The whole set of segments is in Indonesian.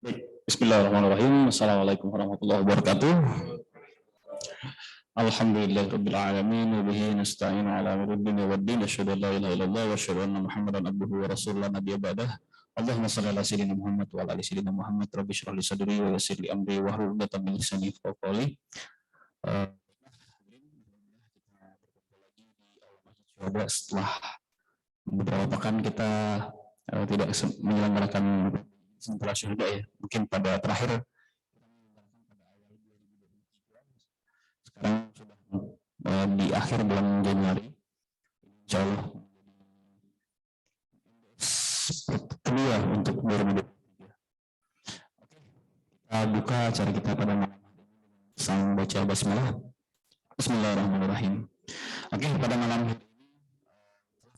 Baik, bismillahirrahmanirrahim. Assalamualaikum warahmatullahi wabarakatuh. Alhamdulillahirabbil alamin wa bihi nasta'inu ala umurid waddin. Asyhadu an la ilaha illallah wa asyhadu anna Muhammadan abduhu wa rasulullah nabiyya ba'dah. Allahumma shalli ala sayyidina Muhammad wa ala ali sayyidina Muhammad. Rabbi shrah li sadri wa yassir li amri wahlul 'uqdatam min lisani yafqahu qawli. Setelah beberapa pekan kita tidak menyelenggarakan sentra syuhada ya, mungkin pada terakhir sekarang sudah di akhir bulan Januari, insya Allah kedua untuk 2023. Kita buka acara kita pada malam sang baca basmalah. Bismillahirrahmanirrahim. Oke, pada malam ini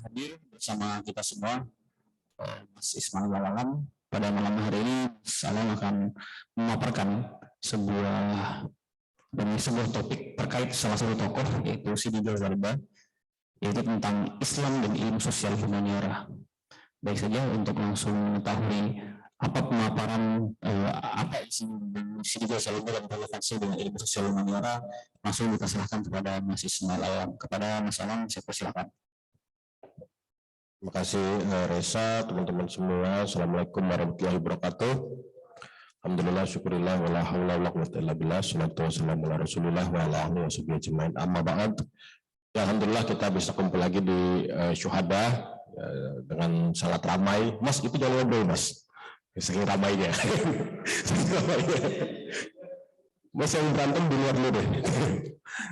hadir bersama kita semua Mas Ismail Alam. Pada malam hari ini Salam akan memaparkan sebuah topik terkait salah satu tokoh, yaitu Sidi Ghazalba, yaitu tentang Islam dan ilmu sosial humaniora. Baik saja, untuk langsung mengetahui apa pemaparan apa isi Sidi Ghazalba dan relevansi dengan ilmu sosial humaniora, langsung kita serahkan kepada Mas Ismail Alam. Kepada Mas Alam, saya persilakan. Terima kasih Reza, teman-teman semua. Assalamualaikum warahmatullahi wabarakatuh. Alhamdulillah, syukurillah, wala haula wala quwwata illa billah, salatu wassalamu ala rasulillah wa ala alihi washabihi ajmain. Amma ba'd. Ya, alhamdulillah kita bisa kumpul lagi di Syuhada dengan sangat ramai. Mas, itu jangan ngobrol, Mas. Saking ramainya. Mas, yang berantem di luar dulu deh.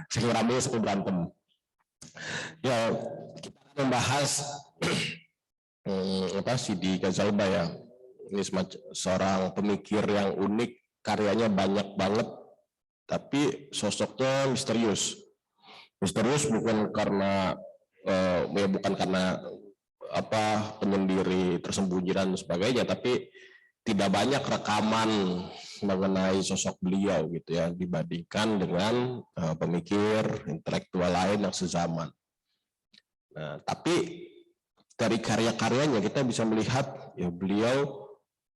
Saking ramainya, saking berantem. Ya, kita akan membahas Sidi Ghazalba ya. Ini seorang pemikir yang unik, karyanya banyak banget, tapi sosoknya misterius. Misterius bukan karena penyendiri tersembunyi dan sebagainya, tapi tidak banyak rekaman mengenai sosok beliau gitu ya, dibandingkan dengan pemikir intelektual lain yang sezaman. Nah, tapi dari karya-karyanya kita bisa melihat ya, beliau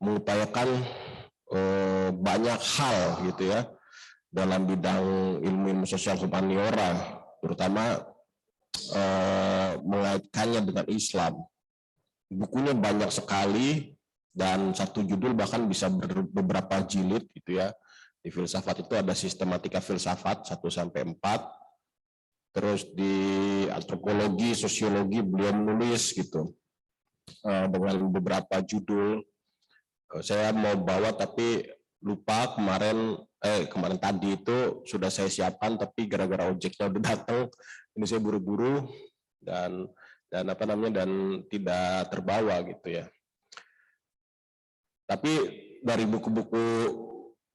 mengupayakan banyak hal gitu ya dalam bidang ilmu sosial humaniora, terutama mengaitkannya dengan Islam. Bukunya banyak sekali dan satu judul bahkan bisa beberapa jilid gitu ya. Di filsafat itu ada sistematika filsafat 1-4. Terus di antropologi, sosiologi beliau menulis gitu dengan beberapa judul. Saya mau bawa tapi lupa kemarin tadi itu sudah saya siapkan, tapi gara-gara ojeknya udah datang, ini saya buru-buru dan tidak terbawa gitu ya. Tapi dari buku-buku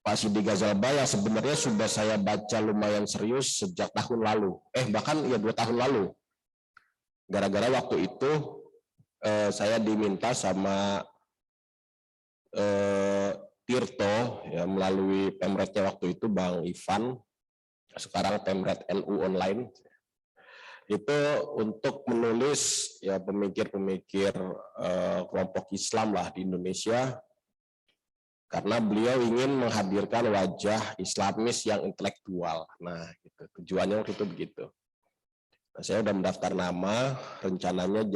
Pak Sidi Ghazalba yang sebenarnya sudah saya baca lumayan serius sejak tahun lalu, bahkan ya 2 tahun lalu. Gara-gara waktu itu saya diminta sama Tirto ya, melalui Pemretnya waktu itu Bang Ivan, sekarang Pemret NU Online, itu untuk menulis ya pemikir-pemikir kelompok Islam lah di Indonesia, karena beliau ingin menghadirkan wajah Islamis yang intelektual. Nah, gitu. Tujuannya waktu itu begitu. Nah, saya sudah mendaftar nama, rencananya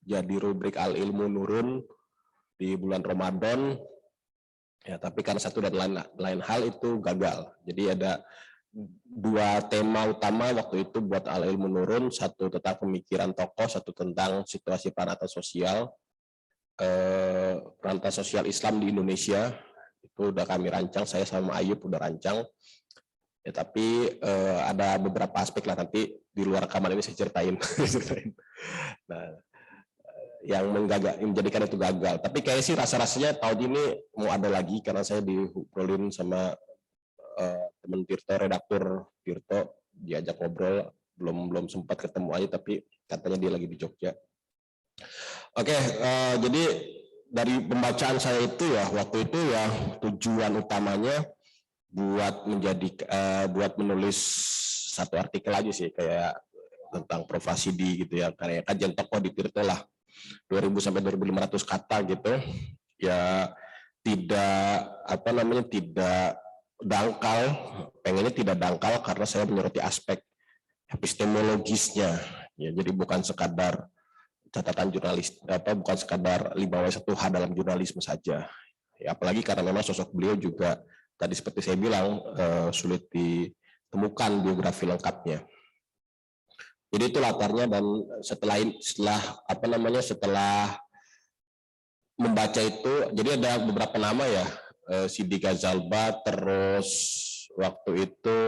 jadi rubrik Al-Ilmu Nurun di bulan Ramadan. Ya, tapi karena satu dan lain hal itu gagal. Jadi ada 2 tema utama waktu itu buat Al-Ilmu Nurun, satu tentang pemikiran tokoh, satu tentang situasi peranatan sosial Islam di Indonesia. Itu udah kami rancang, saya sama Ayub udah rancang ya, tapi ada beberapa aspek lah, nanti di luar rekaman ini saya ceritain. Nah, yang menjadikan itu gagal, tapi kayaknya sih rasa-rasanya tahun ini mau ada lagi, karena saya diobrolin sama teman Tirto, redaktur Tirto, diajak ngobrol, belum sempat ketemu aja, tapi katanya dia lagi di Jogja. Oke, jadi dari pembacaan saya itu ya, waktu itu ya tujuan utamanya buat menulis satu artikel aja sih, kayak tentang Prof. Sidi gitu ya, kayak kajian tokoh di Tirto lah, 2000 sampai 2500 kata gitu ya. tidak dangkal, pengennya tidak dangkal karena saya menyoroti aspek epistemologisnya, ya. Jadi bukan sekadar catatan jurnalis, bukan sekadar 5W1H dalam jurnalisme saja. Ya, apalagi karena memang sosok beliau juga tadi seperti saya bilang sulit ditemukan biografi lengkapnya. Jadi itu latarnya, dan setelah membaca itu, jadi ada beberapa nama ya, Sidi Ghazalba, terus waktu itu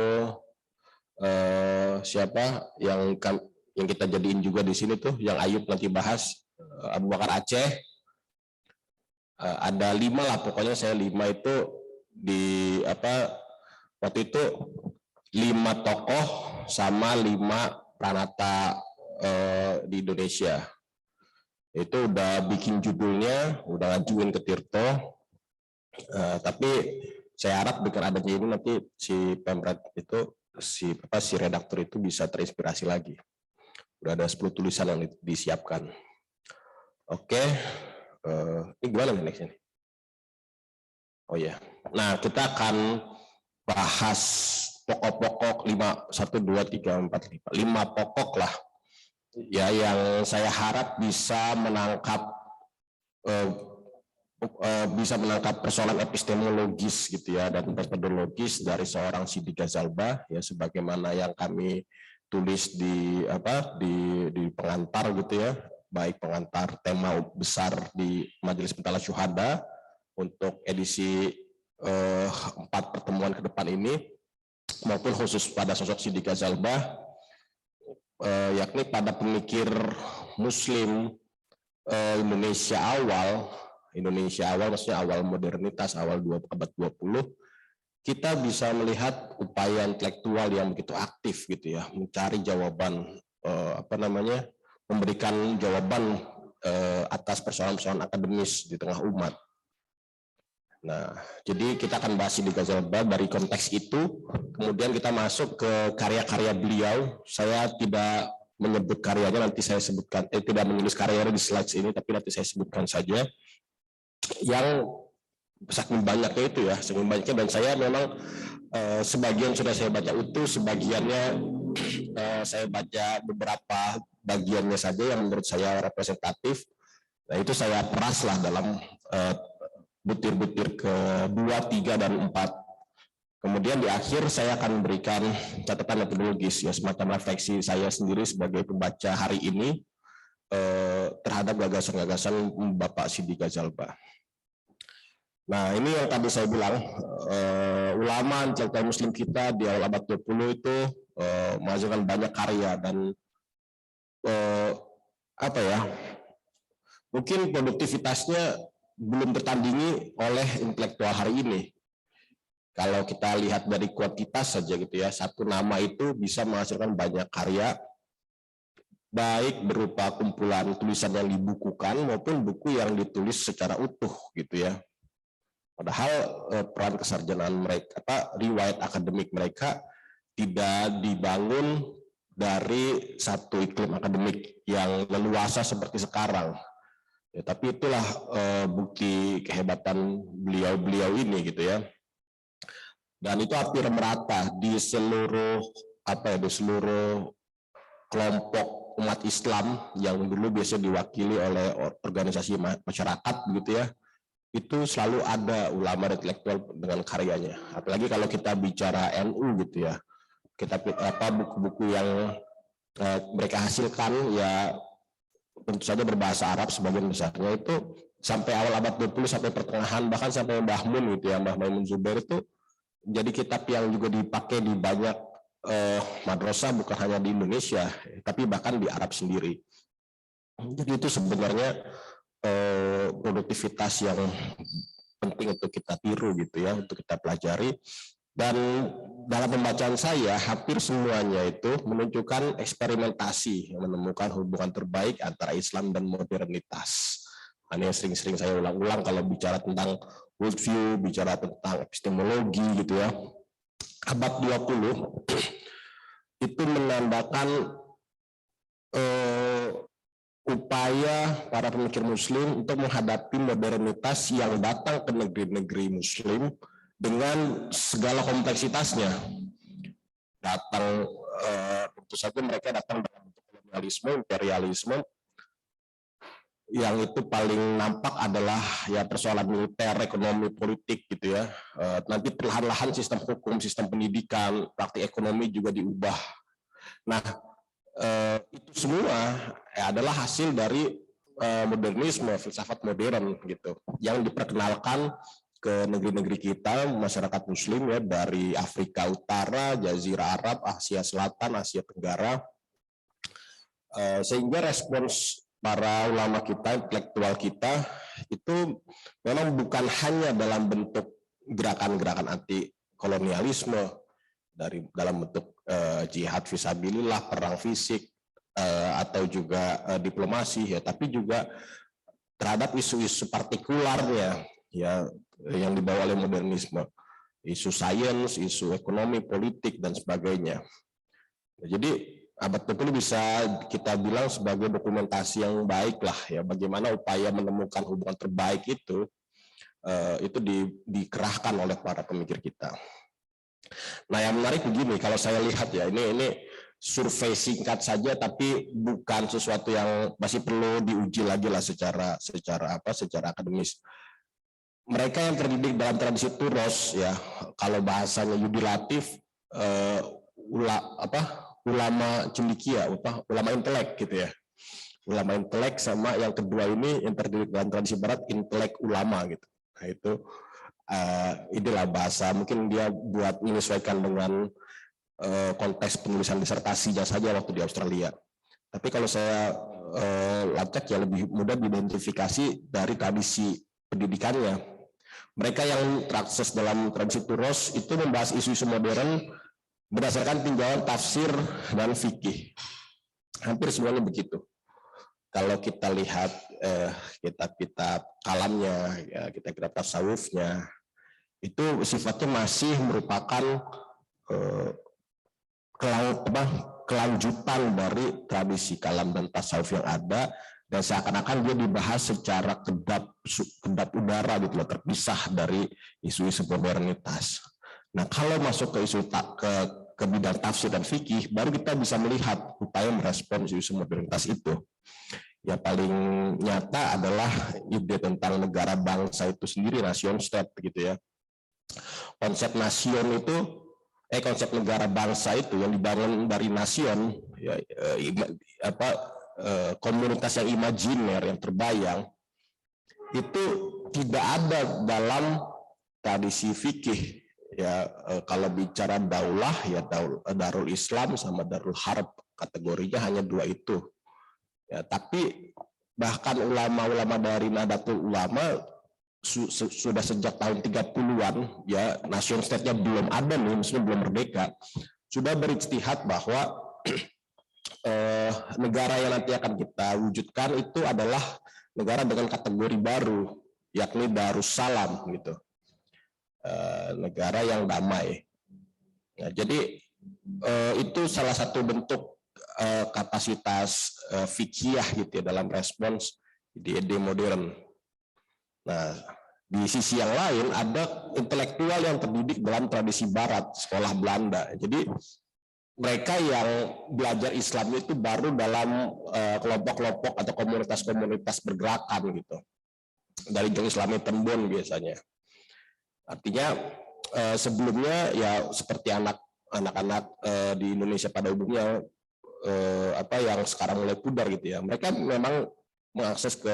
siapa yang kita jadiin juga di sini tuh, yang Ayub nanti bahas, Abu Bakar Aceh, ada 5 lah pokoknya. Saya 5 itu waktu itu 5 tokoh sama 5 pranata di Indonesia. Itu udah bikin judulnya, udah ngajuin ke Tirto, tapi saya harap dengan adanya ini nanti si Pemret itu, si redaktur itu bisa terinspirasi lagi. Udah ada 10 tulisan yang disiapkan. Oke, ini gimana nih nextnya? Oh ya, nah kita akan bahas pokok-pokok 5 pokok lah, ya, yang saya harap bisa menangkap persoalan epistemologis gitu ya, dan metodologis dari seorang Sidi Ghazalba, ya, sebagaimana yang kami tulis di pengantar gitu ya, baik pengantar tema besar di Majelis Pentala Syuhada untuk edisi 4 pertemuan ke depan ini, maupun khusus pada sosok Sidi Ghazalba, yakni pada pemikir Muslim Indonesia awal maksudnya awal modernitas, awal abad 20, kita bisa melihat upaya intelektual yang begitu aktif gitu ya, mencari jawaban, memberikan jawaban atas persoalan-persoalan akademis di tengah umat. Nah, jadi kita akan bahas Sidi Ghazalba dari konteks itu, kemudian kita masuk ke karya-karya beliau. Saya tidak menyebut karyanya, nanti saya sebutkan, tidak menulis karyanya di slides ini, tapi nanti saya sebutkan saja. Yang saking banyaknya itu ya, saking banyaknya, dan saya memang sebagian sudah saya baca utuh, sebagiannya saya baca beberapa bagiannya saja yang menurut saya representatif. Nah, itu saya peras lah dalam butir-butir ke-2, 3, dan 4. Kemudian di akhir saya akan memberikan catatan metodologis, ya, semacam refleksi saya sendiri sebagai pembaca hari ini terhadap gagasan-gagasan Bapak Sidi Ghazalba. Nah, ini yang tadi saya bilang, ulama intelektual Muslim kita di awal abad 20 itu menghasilkan banyak karya, dan mungkin produktivitasnya belum tertandingi oleh intelektual hari ini. Kalau kita lihat dari kuantitas saja gitu ya, satu nama itu bisa menghasilkan banyak karya, baik berupa kumpulan tulisan yang dibukukan maupun buku yang ditulis secara utuh gitu ya. Padahal peran kesarjanaan mereka, riwayat akademik mereka tidak dibangun dari satu iklim akademik yang leluasa seperti sekarang. Ya, tapi itulah bukti kehebatan beliau ini gitu ya. Dan itu hampir merata di seluruh kelompok umat Islam yang dulu biasa diwakili oleh organisasi masyarakat begitu ya. Itu selalu ada ulama intelektual dengan karyanya. Apalagi kalau kita bicara NU gitu ya. Kita buku-buku yang mereka hasilkan ya, tentu saja berbahasa Arab sebagian besarnya, itu sampai awal abad 20 sampai pertengahan, bahkan sampai Mbah Mun gitu ya, Mbah Maimun Zubair, itu jadi kitab yang juga dipakai di banyak madrasah, bukan hanya di Indonesia tapi bahkan di Arab sendiri. Jadi itu sebenarnya produktivitas yang penting untuk kita tiru gitu ya, untuk kita pelajari. Dan dalam pembacaan saya hampir semuanya itu menunjukkan eksperimentasi yang menemukan hubungan terbaik antara Islam dan modernitas. Ini yang sering-sering saya ulang-ulang kalau bicara tentang worldview, bicara tentang epistemologi gitu ya. Abad 20 itu menandakan upaya para pemikir Muslim untuk menghadapi modernitas yang datang ke negeri-negeri Muslim dengan segala kompleksitasnya. Datang, tentu saja mereka datang dalam bentuk kolonialisme, imperialisme, yang itu paling nampak adalah ya persoalan militer, ekonomi, politik gitu ya. Nanti perlahan-lahan sistem hukum, sistem pendidikan, praktik ekonomi juga diubah. Nah, itu semua adalah hasil dari modernisme, filsafat modern gitu, yang diperkenalkan ke negeri-negeri kita, masyarakat Muslim ya, dari Afrika Utara, Jazirah Arab, Asia Selatan, Asia Tenggara, sehingga respons para ulama kita, intelektual kita itu memang bukan hanya dalam bentuk gerakan-gerakan anti kolonialisme dalam bentuk jihad fisabilillah, perang fisik, atau juga diplomasi ya, tapi juga terhadap isu-isu partikularnya ya yang dibawa oleh modernisme, isu sains, isu ekonomi, politik dan sebagainya. Jadi abad ke-20 bisa kita bilang sebagai dokumentasi yang baik lah ya, bagaimana upaya menemukan hubungan terbaik itu dikerahkan oleh para pemikir kita. Nah, yang menarik begini, kalau saya lihat ya, ini survei singkat saja, tapi bukan sesuatu yang masih perlu diuji lagi lah secara akademis. Mereka yang terdidik dalam tradisi Turos ya, kalau bahasanya Yudi Latif, ulama cendekia, ulama intelek gitu ya. Ulama intelek, sama yang kedua ini yang terdidik dalam tradisi Barat, intelek ulama gitu. Nah, itu inilah bahasa, mungkin dia buat menyesuaikan dengan konteks penulisan disertasinya saja waktu di Australia. Tapi kalau saya lacak ya lebih mudah diidentifikasi dari tradisi pendidikannya. Mereka yang terakses dalam tradisi Turos itu membahas isu-isu modern berdasarkan tinjauan tafsir dan fikih. Hampir semuanya begitu. Kalau kita lihat kitab-kitab kalamnya, ya, kitab-kitab tasawufnya, itu sifatnya masih merupakan kelanjutan dari tradisi kalam dan tasawuf yang ada, dan seakan-akan dia dibahas secara kedap udara gitu loh, terpisah dari isu-isu modernitas. Nah, kalau masuk ke isu ke bidang tafsir dan fikih, baru kita bisa melihat upaya merespon isu modernitas itu. Yang paling nyata adalah ide tentang negara bangsa itu sendiri, nation state gitu ya. Konsep nasion itu, konsep negara bangsa itu yang dibangun dari nasion, ya, komunitas yang imajiner, yang terbayang, itu tidak ada dalam tradisi fikih. Ya, kalau bicara daulah ya Darul Islam sama Darul Harb, kategorinya hanya dua itu. Ya, tapi bahkan ulama-ulama dari Nahdlatul Ulama sudah sejak tahun 30-an ya, nation state-nya belum ada nih, maksudnya belum merdeka, sudah berijtihad bahwa negara yang nanti akan kita wujudkan itu adalah negara dengan kategori baru, yakni Darussalam gitu. Negara yang damai. Ya, jadi itu salah satu bentuk kapasitas fikih gitu ya, dalam respons ide-ide modern. Nah, di sisi yang lain ada intelektual yang terdidik dalam tradisi Barat, sekolah Belanda. Jadi mereka yang belajar Islam itu baru dalam kelompok-kelompok atau komunitas-komunitas bergerakan gitu. Dari Jong Islami Tembon biasanya. Artinya sebelumnya ya seperti anak-anak di Indonesia pada umumnya yang sekarang mulai pudar gitu ya. Mereka memang mengakses ke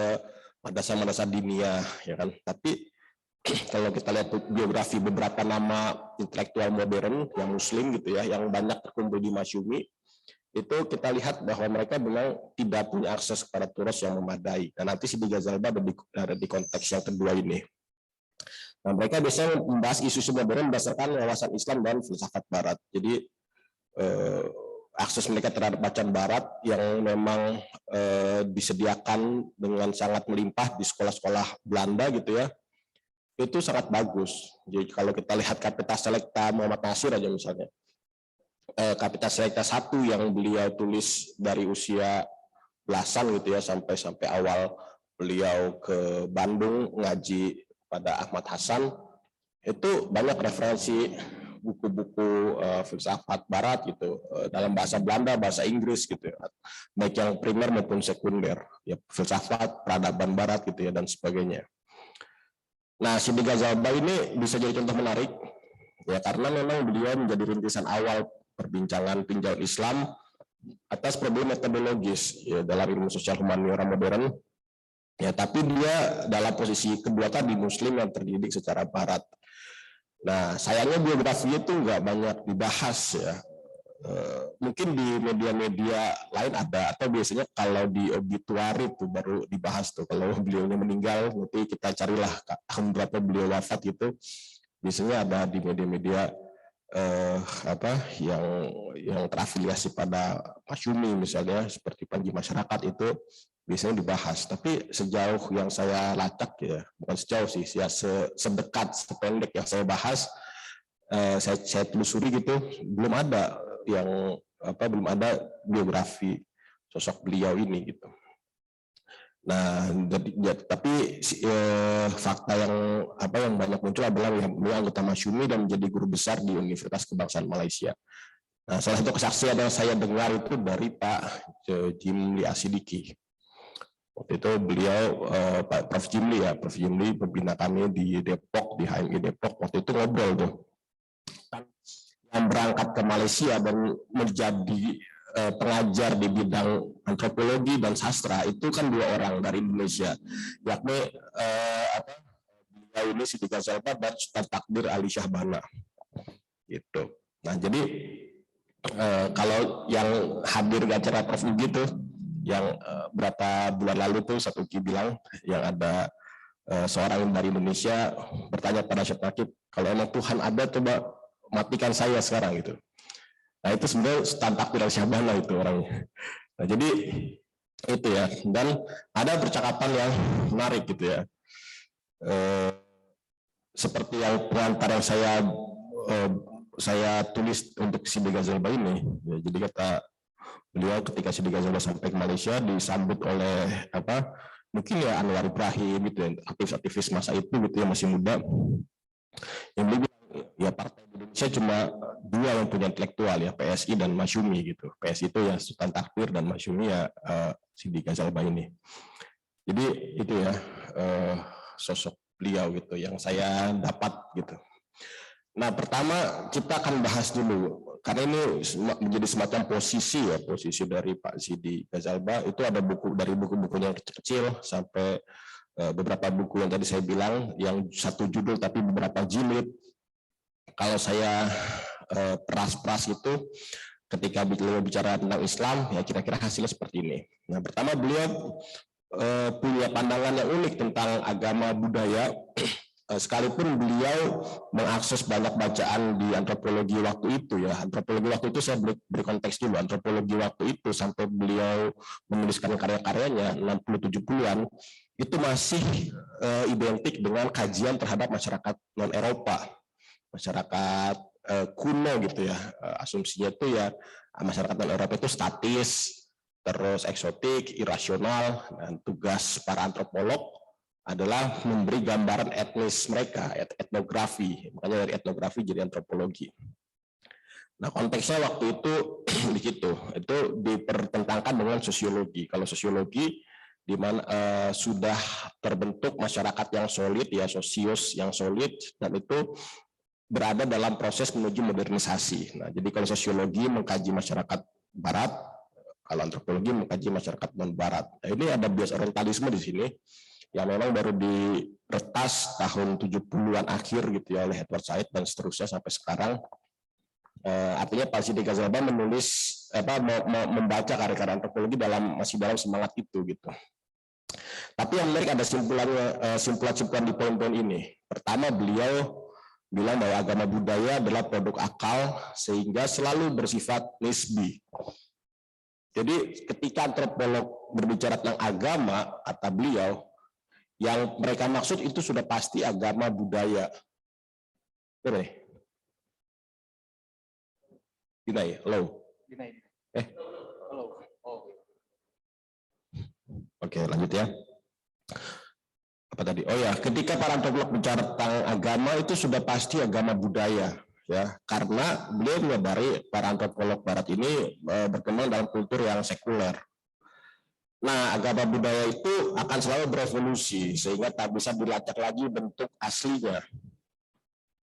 madrasah-madrasah diniyah ya kan. Tapi kalau kita lihat biografi beberapa nama intelektual modern yang Muslim gitu ya, yang banyak terkumpul di Masyumi, itu kita lihat bahwa mereka memang tidak punya akses kepada turos yang memadai. Dan nanti Siti Ghazalba ada di konteks yang kedua ini. Nah, mereka biasanya membahas isu modern berdasarkan wawasan Islam dan filsafat Barat. Jadi akses mereka terhadap bacaan Barat yang memang disediakan dengan sangat melimpah di sekolah-sekolah Belanda gitu ya, itu sangat bagus. Jadi kalau kita lihat Kapitas Selecta Muhammad Nasir aja misalnya, Kapitas Selecta 1 yang beliau tulis dari usia belasan gitu ya, sampai awal beliau ke Bandung ngaji pada Ahmad Hasan, itu banyak referensi buku-buku filsafat Barat gitu dalam bahasa Belanda, bahasa Inggris gitu ya, baik yang primer maupun sekunder, ya filsafat peradaban Barat gitu ya dan sebagainya. Nah, Sidi Ghazalba ini bisa jadi contoh menarik ya karena memang beliau menjadi rintisan awal perbincangan tinjauan Islam atas problem metodologis ya dalam ilmu sosial humaniora modern. Ya, tapi dia dalam posisi kedua tadi Muslim yang terdidik secara Barat. Nah, sayangnya biografinya itu nggak banyak dibahas ya. Mungkin di media-media lain ada, atau biasanya kalau di obituari itu baru dibahas tuh. Kalau beliaunya meninggal, nanti kita carilah tahun berapa beliau wafat gitu. Biasanya ada di media-media yang terafiliasi pada Masyumi misalnya, seperti Panji Masyarakat itu biasanya dibahas, tapi sejauh yang saya lacak ya, bukan sejauh sih, ya sedekat, sependek yang saya bahas, saya telusuri gitu, belum ada belum ada biografi sosok beliau ini gitu. Nah, tapi fakta yang banyak muncul adalah beliau anggota Masyumi dan menjadi guru besar di Universitas Kebangsaan Malaysia. Nah, salah satu kesaksian yang saya dengar itu dari Pak Jimli Asidiki. Waktu itu beliau Pak Prof Jimli pembina kami di Depok, di HMI Depok, waktu itu ngobrol tuh. Yang berangkat ke Malaysia dan menjadi pengajar di bidang antropologi dan sastra itu kan 2 orang dari Indonesia, yakni beliau ini Sidi Ghazalba dan Sultan Takdir Ali Syahbana gitu. Nah, jadi kalau yang hadir di acara Prof gitu, yang berapa bulan lalu tuh Ustaz Uki bilang yang ada seorang dari Indonesia bertanya pada Syekh Nakib, kalau emang Tuhan ada coba matikan saya sekarang gitu. Nah, itu sebenarnya Sultan Takdir Ali Syahbana itu orangnya. Nah, jadi itu ya, dan ada percakapan yang menarik gitu ya. Seperti yang pengantar yang saya tulis untuk Sidi Ghazalba ini, ya, jadi kata beliau ketika Sidi Ghazalba sampai ke Malaysia disambut oleh mungkin ya Anwar Ibrahim gitu ya, aktivis masa itu gitu ya, masih muda, yang beliau bilang ya partai Indonesia cuma 2 yang punya intelektual ya, PSI dan Masyumi gitu. PSI itu ya Sultan Takdir dan Masyumi ya Sidi Ghazalba ini. Jadi itu ya sosok beliau gitu yang saya dapat gitu. Nah, pertama kita akan bahas dulu karena ini menjadi semacam posisi dari Pak Sidi Ghazalba itu ada buku dari buku-bukunya yang kecil-kecil sampai beberapa buku yang tadi saya bilang yang satu judul tapi beberapa jilid. Kalau saya peras-peras itu ketika beliau bicara tentang Islam ya kira-kira hasilnya seperti ini. Nah, pertama beliau punya pandangan yang unik tentang agama budaya. Sekalipun beliau mengakses banyak bacaan di antropologi waktu itu ya, antropologi waktu itu saya beri konteks dulu, antropologi waktu itu sampai beliau menuliskan karya-karyanya 60-70-an itu masih identik dengan kajian terhadap masyarakat non-Eropa, masyarakat kuno gitu ya, asumsinya itu ya masyarakat non-Eropa itu statis, terus eksotik, irasional, dan tugas para antropolog adalah memberi gambaran etnis mereka, etnografi. Makanya dari etnografi jadi antropologi. Nah, konteksnya waktu itu di situ, itu dipertentangkan dengan sosiologi. Kalau sosiologi di mana sudah terbentuk masyarakat yang solid ya, sosios yang solid, dan itu berada dalam proses menuju modernisasi. Nah, jadi kalau sosiologi mengkaji masyarakat barat, kalau antropologi mengkaji masyarakat non barat. Nah, ini ada bias orientalisme di sini yang memang baru diretas tahun 70-an akhir gitu ya oleh Edward Said dan seterusnya sampai sekarang. Artinya Pak Sidi Ghazalba menulis membaca karya-karya antropologi masih dalam semangat itu gitu. Tapi yang menarik ada simpulan di poin-poin ini. Pertama, beliau bilang bahwa agama budaya adalah produk akal sehingga selalu bersifat nisbi. Jadi ketika antropolog berbicara tentang agama, kata beliau, yang mereka maksud itu sudah pasti agama budaya. Benar ya? Gina ya? Halo? Halo? Oh. Oke, lanjut ya. Apa tadi? Oh ya, ketika para antropolog bicara tentang agama itu sudah pasti agama budaya, ya, karena beliau menyadari para antropolog Barat ini berkembang dalam kultur yang sekuler. Nah, agama budaya itu akan selalu berevolusi sehingga tak bisa dilacak lagi bentuk aslinya.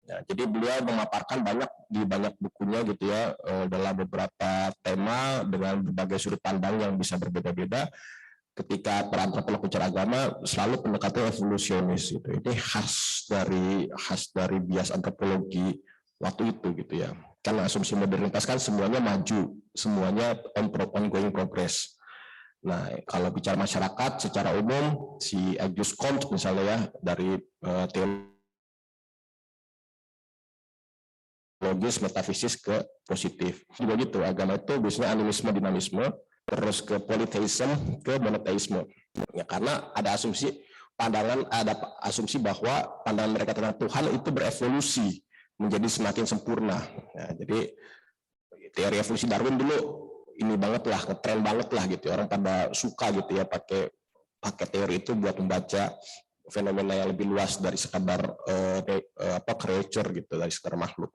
Ya, jadi beliau memaparkan di banyak bukunya gitu ya, dalam beberapa tema dengan berbagai sudut pandang yang bisa berbeda-beda. Ketika para antropolog bicara agama selalu pendekatan evolusionis gitu. Ini khas dari bias antropologi waktu itu gitu ya. Karena asumsi modernitas kan semuanya maju, semuanya ongoing progress. Nah, kalau bicara masyarakat secara umum si Auguste Comte misalnya ya dari teologis metafisis ke positif. Juga gitu, agama itu biasanya animisme dinamisme, terus ke polytheism ke monotheisme. Ya, karena ada asumsi bahwa pandangan mereka tentang Tuhan itu berevolusi menjadi semakin sempurna. Ya, jadi teori evolusi Darwin dulu ini banget lah, ngetren banget lah gitu. Orang pada suka gitu ya pakai teori itu buat membaca fenomena yang lebih luas dari sekadar creature gitu, dari sekadar makhluk.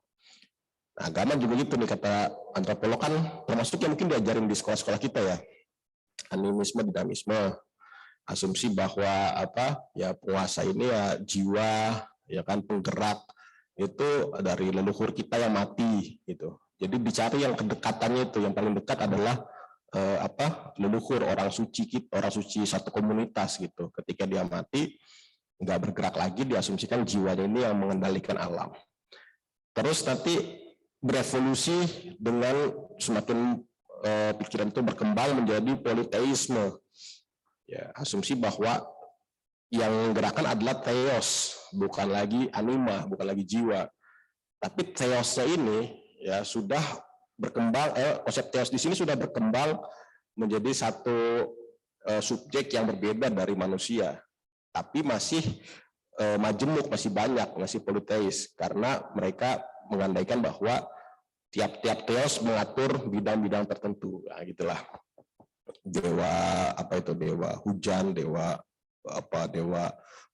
Nah, agama juga gitu nih kata antropolog kan termasuk yang mungkin diajarin di sekolah-sekolah kita ya. Animisme, dinamisme, asumsi bahwa penguasa ini ya jiwa, ya kan penggerak itu dari leluhur kita yang mati gitu. Jadi dicari yang kedekatannya itu, yang paling dekat adalah leluhur orang suci satu komunitas gitu. Ketika dia mati nggak bergerak lagi, diasumsikan jiwanya ini yang mengendalikan alam. Terus nanti berevolusi dengan semakin pikiran itu berkembang menjadi polytheisme. Ya, asumsi bahwa yang gerakan adalah theos, bukan lagi anima, bukan lagi jiwa. Tapi theosnya ini ya sudah berkembang, konsep theos di sini sudah berkembang menjadi satu subjek yang berbeda dari manusia. Tapi masih majemuk, masih banyak, masih polytheis karena mereka mengandaikan bahwa tiap-tiap theos mengatur bidang-bidang tertentu. Nah, gitulah. Dewa hujan, dewa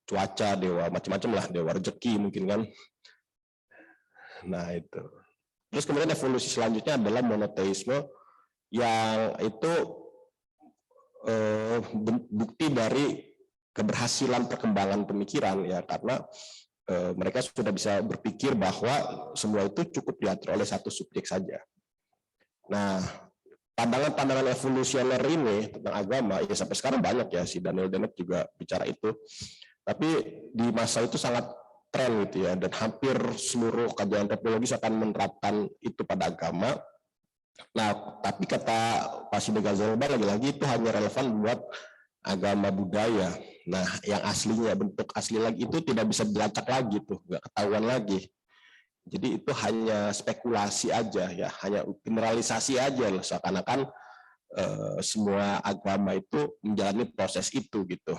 cuaca, dewa macam-macam lah, dewa rezeki mungkin kan. Nah, itu. Terus kemudian evolusi selanjutnya adalah monoteisme yang itu bukti dari keberhasilan perkembangan pemikiran ya, karena mereka sudah bisa berpikir bahwa semua itu cukup diatur oleh satu subjek saja. Nah, pandangan-pandangan evolusioner ini tentang agama ya sampai sekarang banyak ya, si Daniel Dennett juga bicara itu. Tapi di masa itu sangat tren gitu ya, dan hampir seluruh kajian antropologis akan menerapkan itu pada agama. Nah, tapi kata Pak Side Ghazalba lagi-lagi itu hanya relevan buat agama budaya. Nah, yang aslinya, bentuk asli lagi itu tidak bisa dilacak lagi tuh, nggak ketahuan lagi. Jadi itu hanya spekulasi aja ya, hanya generalisasi aja loh, seakan-akan semua agama itu menjalani proses itu gitu.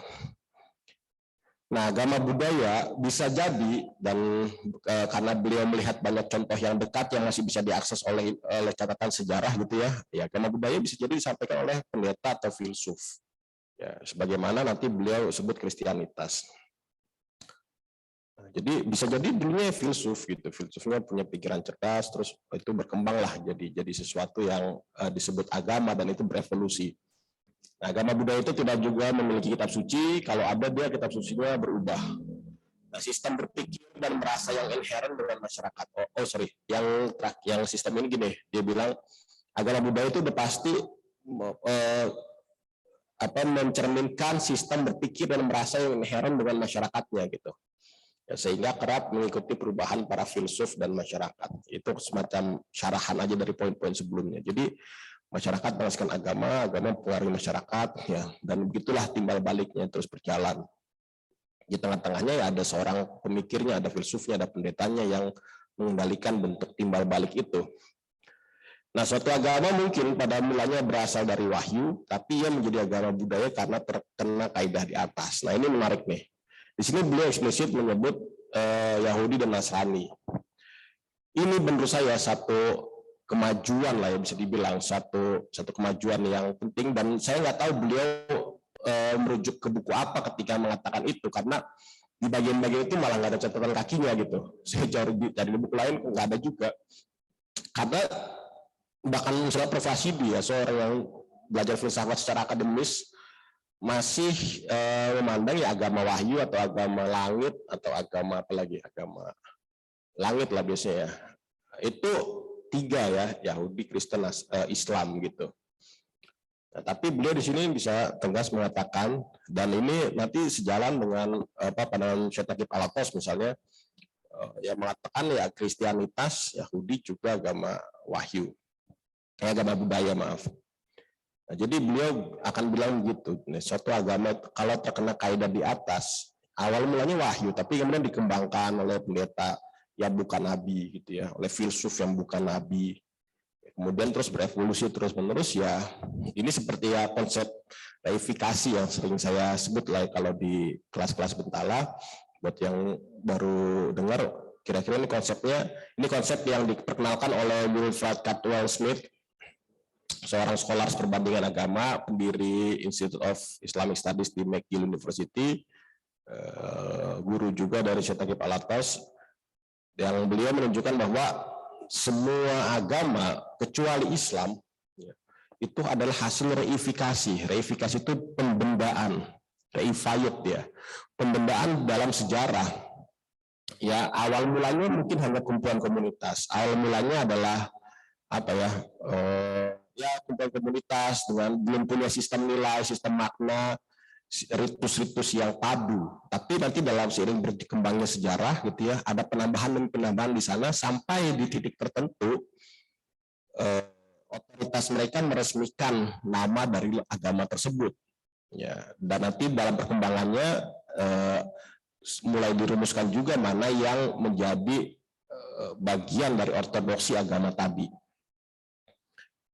Nah, agama budaya bisa jadi dan karena beliau melihat banyak contoh yang dekat yang masih bisa diakses oleh catatan sejarah gitu ya, ya agama budaya bisa jadi disampaikan oleh pendeta atau filsuf. Ya, sebagaimana nanti beliau sebut Kristianitas. Nah, jadi bisa jadi dulunya filsuf gitu, filsufnya punya pikiran cerdas, terus itu berkembanglah jadi sesuatu yang disebut agama dan itu berevolusi. Nah, agama budaya itu tidak juga memiliki kitab suci, kalau ada dia kitab sucinya berubah. Nah, sistem berpikir dan merasa yang inherent dengan masyarakat. Yang sistem ini gini, dia bilang agama budaya itu udah pasti mencerminkan sistem berpikir dan merasa yang inherent dengan masyarakatnya gitu. Ya, sehingga kerap mengikuti perubahan para filsuf dan masyarakat. Itu semacam syarahan aja dari poin-poin sebelumnya. Jadi masyarakat merasakan agama mempengaruhi masyarakat ya, dan begitulah timbal baliknya terus berjalan. Di tengah-tengahnya ya ada seorang pemikirnya, ada filsufnya, ada pendetanya yang mengendalikan bentuk timbal balik itu. Nah, suatu agama mungkin pada mulanya berasal dari wahyu, tapi ia menjadi agama budaya karena terkena kaidah di atas. Nah, ini menarik nih. Di sini beliau eksplisit menyebut Yahudi dan Nasrani. Ini menurut saya satu kemajuan lah ya, bisa dibilang satu kemajuan yang penting, dan saya nggak tahu beliau merujuk ke buku apa ketika mengatakan itu, karena di bagian-bagian itu malah nggak ada catatan kakinya gitu. Saya cari di buku lain nggak ada juga. Karena bahkan misalnya Prof. Hasibi ya, seorang yang belajar filsafat secara akademis, masih memandang ya agama wahyu atau agama langit atau agama apa lagi, agama langit lah biasanya ya. Itu 3 ya, Yahudi, Kristen, Islam gitu. Nah, tapi beliau di sini bisa tegas mengatakan, dan ini nanti sejalan dengan pandangan Syekh Naqib Al-Atas misalnya, yang mengatakan ya Kristianitas, Yahudi juga agama wahyu, agama budaya maaf. Nah, jadi beliau akan bilang gitu, suatu agama kalau terkena kaidah di atas, awal mulanya wahyu, tapi kemudian dikembangkan oleh pendeta yang bukan nabi gitu ya, oleh filsuf yang bukan nabi, kemudian terus berevolusi terus menerus ya. Ini seperti ya konsep reifikasi yang sering saya sebut lah kalau di kelas-kelas Bentala. Buat yang baru dengar, kira-kira ini konsepnya, ini konsep yang diperkenalkan oleh Wilfred Caldwell Smith, seorang scholar perbandingan agama, pendiri Institute of Islamic Studies di McGill University, guru juga dari Syekh Naqib Al-Atas, yang beliau menunjukkan bahwa semua agama kecuali Islam itu adalah hasil reifikasi. Reifikasi itu pembendaan, reifayat ya, pembendaan dalam sejarah. Ya awal mulanya mungkin hanya kumpulan komunitas. Awal mulanya adalah apa ya? Ya kumpulan komunitas dengan belum punya sistem nilai, sistem makna, ritus-ritus yang padu. Tapi nanti dalam seiring berkembangnya sejarah gitu ya, ada penambahan dan penambahan di sana sampai di titik tertentu otoritas mereka meresmikan nama dari agama tersebut. Ya, dan nanti dalam perkembangannya mulai dirumuskan juga mana yang menjadi bagian dari ortodoksi agama tadi.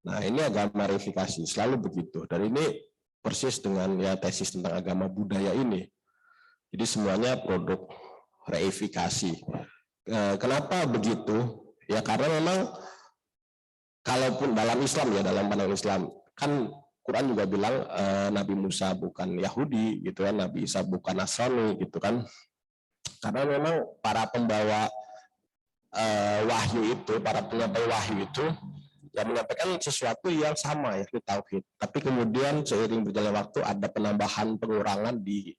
Nah, ini agama reifikasi, selalu begitu. Dan ini persis dengan ya tesis tentang agama budaya ini. Jadi semuanya produk reifikasi. Kenapa begitu? Ya karena memang kalaupun dalam Islam ya, dalam pandangan Islam, kan Quran juga bilang Nabi Musa bukan Yahudi gitu kan, Nabi Isa bukan Nasrani gitu kan. Karena memang para pembawa wahyu itu, para penyampai wahyu itu yang menyampaikan sesuatu yang sama ya, tauhid. Tapi kemudian seiring berjalan waktu ada penambahan, pengurangan di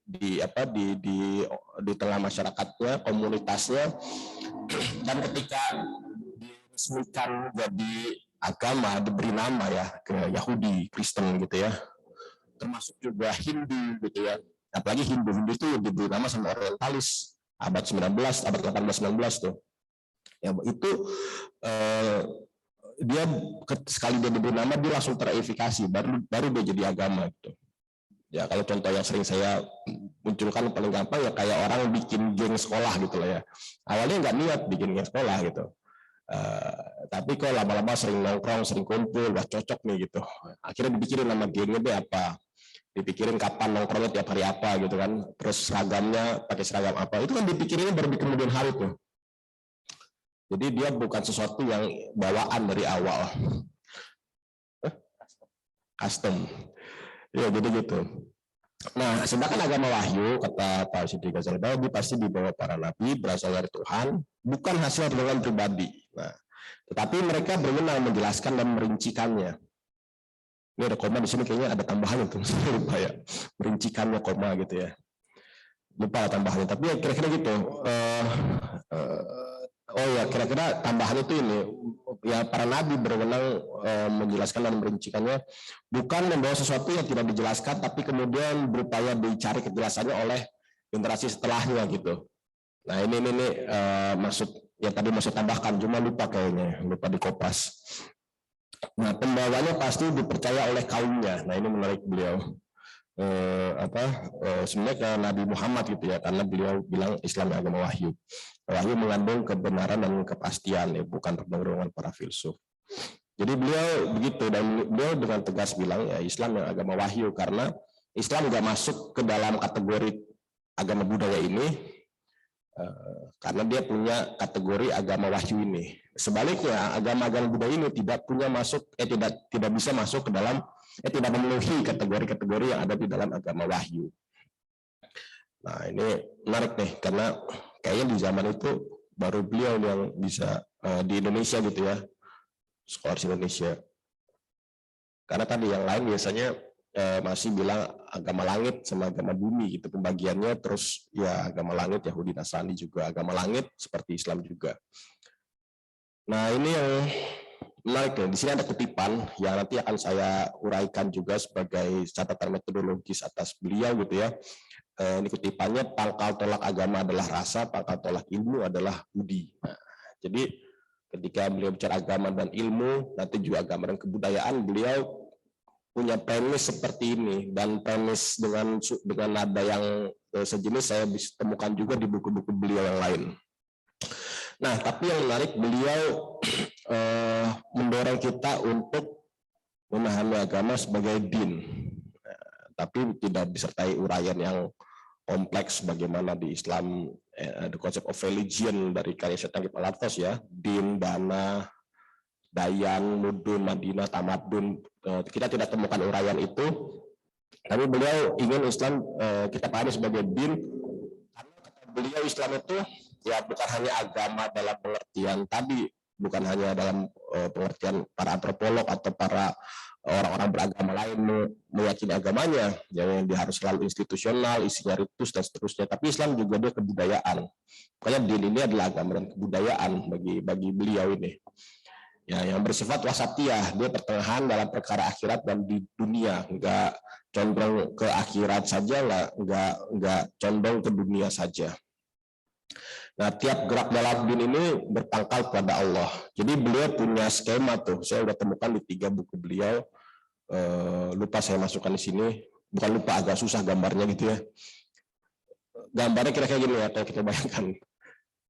tengah masyarakatnya, komunitasnya, dan ketika diresmikan jadi agama, diberi nama ya ke Yahudi, Kristen gitu ya, termasuk juga Hindu gitu ya. Apalagi Hindu itu diberi nama sama orientalis abad 19, abad 18-19 tuh. Ya itu dia sekali dia diberi nama dia langsung tereifikasi, baru dia jadi agama gitu. Ya kalau contoh yang sering saya munculkan paling gampang ya kayak orang bikin geng sekolah gitu lah ya. Awalnya nggak niat bikin geng sekolah gitu. Tapi kok lama-lama sering nongkrong, sering kumpul, wah cocok nih gitu. Akhirnya dipikirin nama gengnya deh apa. Dipikirin kapan nongkrongnya tiap hari apa gitu kan. Terus seragamnya pakai seragam apa. Itu kan dipikirinnya baru di kemudian hari tuh. Jadi dia bukan sesuatu yang bawaan dari awal. Custom. Ya jadi gitu. Nah, sedangkan agama wahyu, kata Pak Siti Ghazali Bawabi, pasti dibawa para nabi, berasal dari Tuhan, bukan hasil renungan pribadi. Nah, tetapi mereka berwenang menjelaskan dan merincikannya. Ini ada koma di sini, kayaknya ada tambahan itu, lupa ya, merincikannya koma gitu ya. Lupa tambahannya, tapi ya kira-kira gitu. Oh ya, kira-kira tambahan itu ini, ya para nabi berwenang menjelaskan dan merincikannya, bukan membawa sesuatu yang tidak dijelaskan, tapi kemudian berupaya dicari kejelasannya oleh generasi setelahnya gitu. Nah ini maksud yang tadi mau saya tambahkan, cuma lupa kayaknya, lupa dikopas. Nah pembawanya pasti dipercaya oleh kaumnya. Nah ini menarik beliau. Sebenarnya ke Nabi Muhammad gitu ya, karena beliau bilang Islam agama wahyu. Wahyu mengandung kebenaran dan kepastian, ya, bukan perdorongan para filsuf. Jadi beliau begitu, dan beliau dengan tegas bilang ya Islam yang agama wahyu, karena Islam nggak masuk ke dalam kategori agama budaya ini, karena dia punya kategori agama wahyu ini. Sebaliknya agama-agama budaya ini tidak punya masuk, tidak bisa masuk ke dalam tidak memenuhi kategori-kategori yang ada di dalam agama wahyu. Nah ini menarik nih, karena kayaknya di zaman itu baru beliau yang bisa di Indonesia gitu ya, sekolah di Indonesia. Karena tadi yang lain biasanya masih bilang agama langit sama agama bumi gitu pembagiannya, terus ya agama langit Yahudi Nasrani juga agama langit seperti Islam juga. Nah ini yang menarik ya, di sini ada kutipan yang nanti akan saya uraikan juga sebagai catatan metodologis atas beliau gitu ya. Ini kutipannya, pangkal tolak agama adalah rasa, pangkal tolak ilmu adalah budi. Nah, jadi ketika beliau bicara agama dan ilmu, nanti juga agama dan kebudayaan, beliau punya premis seperti ini, dan premis dengan nada yang sejenis saya bisa temukan juga di buku-buku beliau yang lain. Nah, tapi yang menarik, beliau mendorong kita untuk memahami agama sebagai din, tapi tidak disertai uraian yang kompleks bagaimana di Islam, the concept of religion dari karya Syed Naqib Al-Atfas ya, din, dana, dayan, mudun, madinah, tamadun, kita tidak temukan uraian itu, tapi beliau ingin Islam kita pahami sebagai din, karena kata beliau Islam itu ya bukan hanya agama dalam pengertian tadi, bukan hanya dalam pengertian para antropolog atau para orang-orang beragama lain meyakini agamanya, yang dia harus selalu institusional, isinya ritus dan seterusnya. Tapi Islam juga dia kebudayaan. Makanya din ini adalah agama dan kebudayaan bagi beliau ini. Ya, yang bersifat wasatiyah, dia pertengahan dalam perkara akhirat dan di dunia, enggak condong ke akhirat saja, enggak condong ke dunia saja. Nah, tiap gerak dalam din ini berpangkal pada Allah. Jadi beliau punya skema tuh. Saya udah temukan di 3 buku beliau. Lupa saya masukkan di sini. Bukan lupa, agak susah gambarnya gitu ya. Gambarnya kira-kira gini ya, kalau kita bayangkan.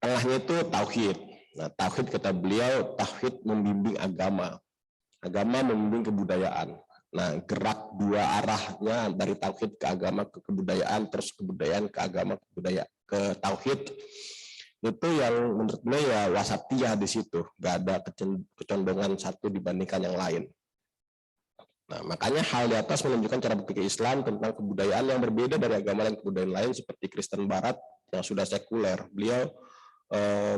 Tengahnya itu tauhid. Nah, tauhid kata beliau, tauhid membimbing agama. Agama membimbing kebudayaan. Nah, gerak 2 arahnya dari tauhid ke agama ke kebudayaan, terus kebudayaan ke agama ke tauhid. Itu yang menurut beliau ya wasatiyah di situ, nggak ada kecondongan satu dibandingkan yang lain. Nah, makanya hal di atas menunjukkan cara berpikir Islam tentang kebudayaan yang berbeda dari agama dan kebudayaan lain seperti Kristen Barat yang sudah sekuler. Beliau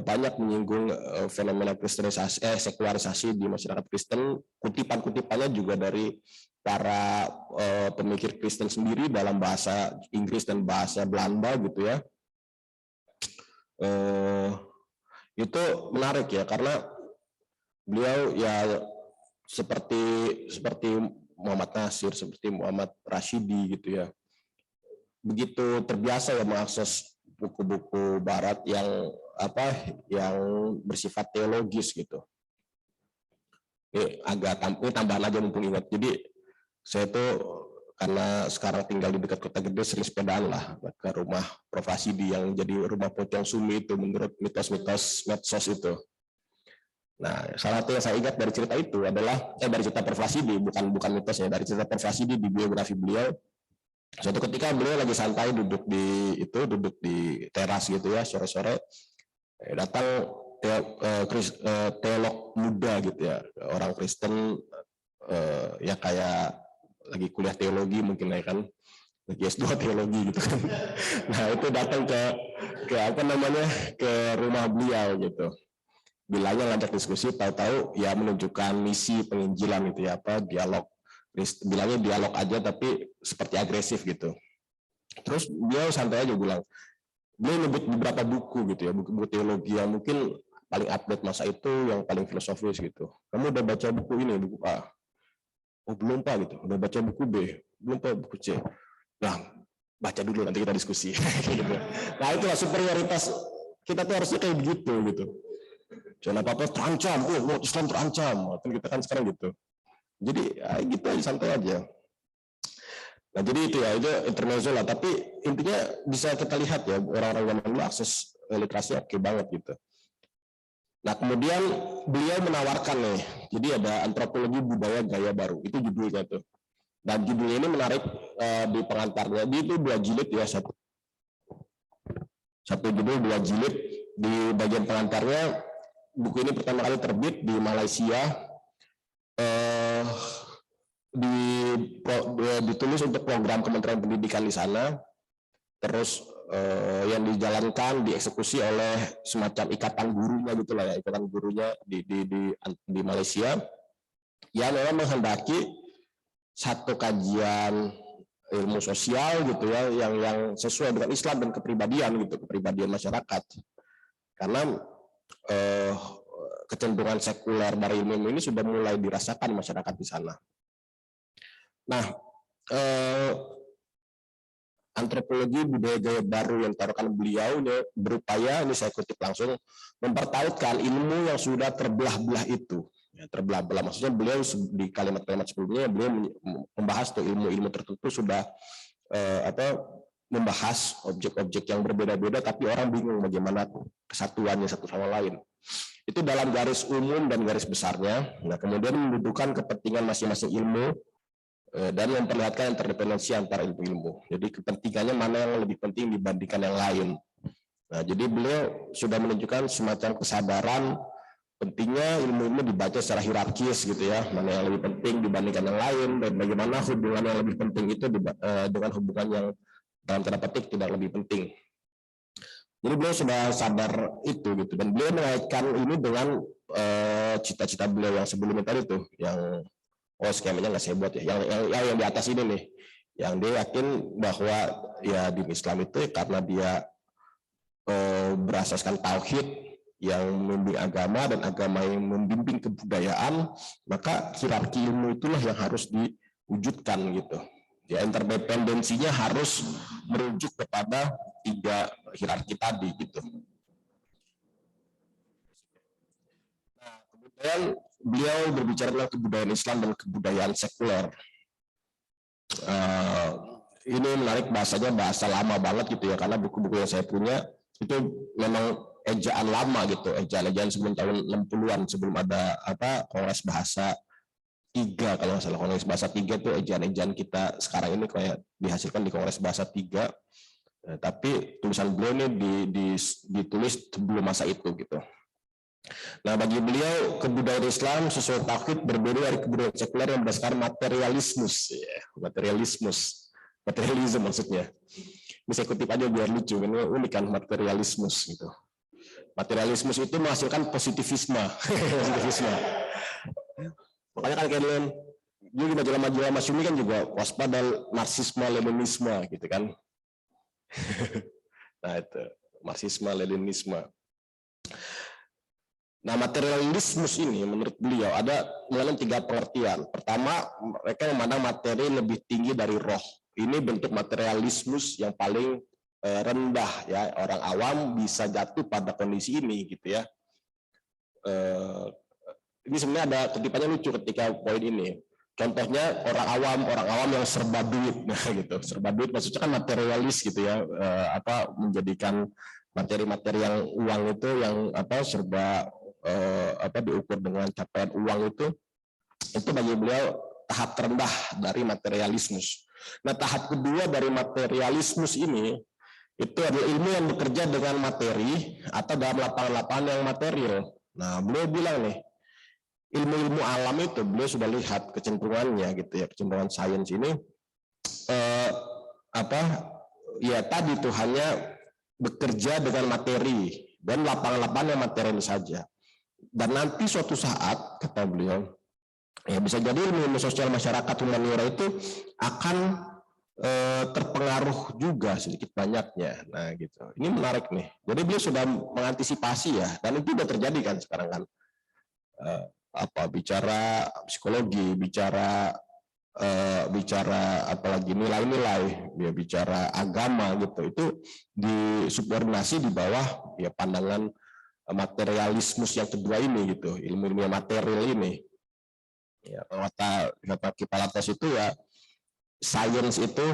banyak menyinggung fenomena kristenisasi, sekularisasi di masyarakat Kristen. Kutipan-kutipannya juga dari para pemikir Kristen sendiri dalam bahasa Inggris dan bahasa Belanda gitu ya. Itu menarik ya, karena beliau ya seperti Muhammad Nasir, seperti Muhammad Rashidi gitu ya, begitu terbiasa ya mengakses buku-buku Barat yang bersifat teologis gitu. Ini tambahan aja mumpung ingat. Jadi saya tuh karena sekarang tinggal di dekat kota gede, sering sepedaan lah ke rumah Prof. Rasidi yang jadi rumah pocong sumi itu menurut mitos-mitos medsos itu. Nah, salah satu yang saya ingat dari cerita itu adalah dari cerita Prof. Rasidi, bukan mitos ya, dari cerita Prof. Rasidi di biografi beliau. Suatu ketika beliau lagi santai duduk di teras gitu ya, sore-sore datang teolog muda gitu ya, orang Kristen ya kayak lagi kuliah teologi mungkin ya kan, lagi S2 teologi gitu kan. Nah, itu datang ke rumah beliau gitu. Bilangnya ngajak diskusi, tahu-tahu ya menunjukkan misi penginjilan gitu ya, dialog. Bilangnya dialog aja tapi seperti agresif gitu. Terus beliau santai aja bilang, beliau nyebut beberapa buku gitu ya, buku teologi yang mungkin paling update masa itu, yang paling filosofis gitu. Kamu udah baca buku ini, buku A? Oh belum Pak gitu. Udah baca buku B? Belum Pak, buku C. Nah, baca dulu nanti kita diskusi. Gitu. Nah, itulah superioritas kita tuh harusnya kayak begitu gitu. Jangan apa-apa terancam, Islam terancam. Kita kan sekarang gitu. Jadi ya gitu aja, santai aja. Nah, jadi itu intermezzo lah. Tapi intinya bisa kita lihat ya, orang-orang yang dulu akses literasi oke banget gitu. Nah, kemudian beliau menawarkan nih, jadi ada antropologi budaya gaya baru, itu judulnya tuh. Dan judulnya ini menarik di pengantarnya, dia itu 2 jilid ya, satu judul 2 jilid. Di bagian pengantarnya, buku ini pertama kali terbit di Malaysia di ditulis untuk program Kementerian Pendidikan di sana, terus yang dijalankan dieksekusi oleh semacam ikatan gurunya gitulah ya, ikatan gurunya di Malaysia, yang memang menghendaki satu kajian ilmu sosial gitu ya, yang sesuai dengan Islam dan kepribadian gitu, kepribadian masyarakat. Karena kecenderungan sekuler dari ilmu ini sudah mulai dirasakan masyarakat di sana. Nah, antropologi budaya gaya baru yang ditaruhkan beliau ini berupaya, ini saya kutip langsung, mempertautkan ilmu yang sudah terbelah-belah itu. Ya, terbelah-belah maksudnya beliau di kalimat-kalimat sebelumnya beliau membahas tuh ilmu-ilmu tertentu sudah membahas objek-objek yang berbeda-beda, tapi orang bingung bagaimana kesatuannya satu sama lain. Itu dalam garis umum dan garis besarnya. Nah, kemudian mendudukan kepentingan masing-masing ilmu dan memperlihatkan interdependensi antar ilmu-ilmu. Jadi kepentingannya mana yang lebih penting dibandingkan yang lain. Nah, jadi beliau sudah menunjukkan semacam kesadaran pentingnya ilmu-ilmu dibaca secara hierarkis gitu ya, mana yang lebih penting dibandingkan yang lain, dan bagaimana hubungan yang lebih penting itu dengan hubungan yang dalam tanda petik tidak lebih penting. Jadi beliau sudah sadar itu gitu, dan beliau mengaitkan ini dengan cita-cita beliau yang sebelumnya tadi tuh, yang skemanya nggak saya buat ya, yang di atas ini nih, yang dia yakin bahwa ya di Islam itu karena dia berasaskan tauhid yang membimbing agama dan agama yang membimbing kebudayaan, maka hierarki ilmu itulah yang harus diwujudkan gitu. Ya, interdependensinya harus merujuk kepada 3 hierarki tadi gitu. Nah, kemudian beliau berbicara tentang kebudayaan Islam dan kebudayaan sekuler. Ini menarik, bahasanya bahasa lama banget gitu ya, karena buku-buku yang saya punya itu memang ejaan lama gitu, ejaan sebelum tahun 60-an, sebelum ada Kongres Bahasa 3 kalau nggak salah. Kongres Bahasa 3 itu ejaan-ejaan kita sekarang ini kayak dihasilkan di Kongres Bahasa 3. Tapi tulisan beliau ini ditulis sebelum masa itu gitu. Nah, bagi beliau kebudayaan Islam sesuai tauhid berbeda dari kebudayaan sekuler yang berdasarkan materialismus, materialisme maksudnya. Ini saya kutip aja biar lucu, ini unik kan, materialismus gitu. Materialismus itu menghasilkan positivisme. Positivisme. Makanya kan kalian di majalah-majalah Masyumi kan juga waspada marxisme leninisme gitu kan. Nah, itu marxisme leninisme. Nah, materialismus ini menurut beliau ada dalam 3 pengertian. Pertama, mereka memandang materi lebih tinggi dari roh. Ini bentuk materialismus yang paling rendah ya, orang awam bisa jatuh pada kondisi ini gitu ya. Ini sebenarnya ada kutipannya lucu ketika poin ini. Contohnya orang awam yang serba duit, nah gitu. Serba duit maksudnya kan materialis gitu ya, menjadikan materi-materi yang uang itu yang serba diukur dengan capaian uang itu bagi beliau tahap terendah dari materialismus. Nah, tahap kedua dari materialismus ini itu adalah ilmu yang bekerja dengan materi atau dalam lapangan-lapangan yang material. Nah, beliau bilang nih, ilmu-ilmu alam itu beliau sudah lihat kecenderungannya gitu ya, kecenderungan sains ini ya tadi tuh hanya bekerja dengan materi dan lapangan-lapangan yang material saja. Dan nanti suatu saat kata beliau, ya bisa jadi ilmu sosial masyarakat humaniora itu akan terpengaruh juga sedikit banyaknya. Nah gitu, ini menarik nih. Jadi beliau sudah mengantisipasi ya, dan itu sudah terjadi kan sekarang kan. Bicara psikologi, bicara apalagi nilai-nilai, dia bicara agama gitu, itu disubordinasi di bawah ya pandangan materialismus yang kedua ini gitu, ilmu material ini. Ya, kata Kipalatas itu ya, sains itu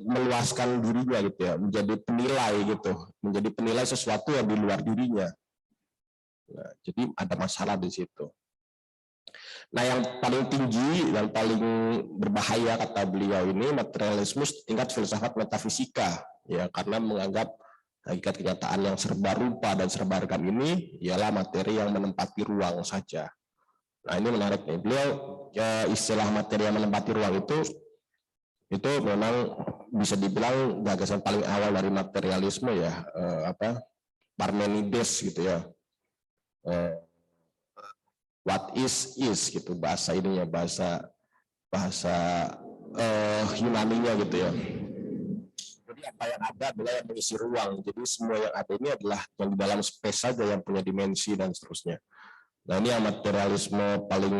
meluaskan dirinya gitu ya, menjadi penilai gitu, menjadi penilai sesuatu yang di luar dirinya. Nah, jadi ada masalah di situ. Nah, yang paling tinggi dan paling berbahaya kata beliau ini materialisme tingkat filsafat metafisika ya, karena menganggap hakikat kenyataan yang serba rupa dan serba regam ini ialah materi yang menempati ruang saja. Nah, ini menarik nih. Beliau istilah materi yang menempati ruang itu memang bisa dibilang gagasan paling awal dari materialisme ya, Parmenides gitu ya. What is gitu bahasa ininya, bahasa Yunaninya gitu ya. Jadi apa yang ada adalah yang mengisi ruang. Jadi semua yang ada ini adalah yang di dalam space saja yang punya dimensi dan seterusnya. Nah ini yang materialisme paling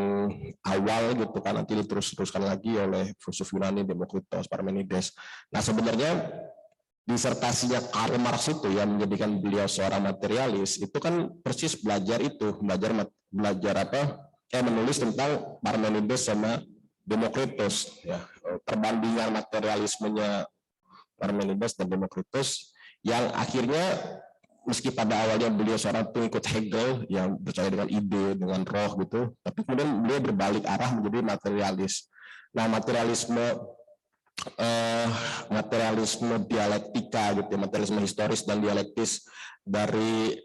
awal gitu kan, nanti diterus-teruskan lagi oleh filsuf Yunani Demokritos, Parmenides. Nah sebenarnya disertasinya Karl Marx itu yang menjadikan beliau seorang materialis itu kan persis belajar menulis tentang Parmenides sama Demokritos ya, perbandingan materialismenya Parmenides dan Demokritos yang akhirnya meski pada awalnya beliau seorang pengikut Hegel yang percaya dengan ide, dengan roh gitu, tapi kemudian beliau berbalik arah menjadi materialis. Nah, materialisme dialektika gitu, materialisme historis dan dialektis dari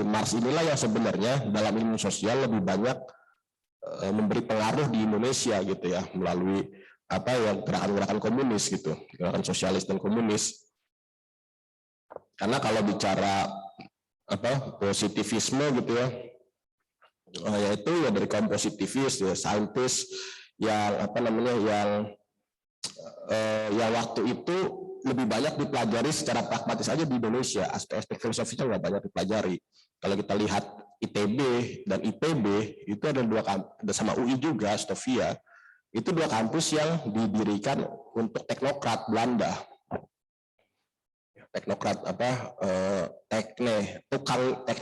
Marx inilah yang sebenarnya dalam ilmu sosial lebih banyak memberi pengaruh di Indonesia gitu ya, melalui gerakan-gerakan komunis gitu, gerakan sosialis dan komunis. Karena kalau bicara positivisme gitu ya, yaitu ya dari kaum positivis ya, saintis yang yang waktu itu lebih banyak dipelajari secara pragmatis aja di Indonesia, aspek-aspek filosofisnya nggak banyak dipelajari. Kalau kita lihat ITB dan IPB itu ada sama UI juga, Stovia, itu dua kampus yang didirikan untuk teknokrat Belanda. Teknokrat tekne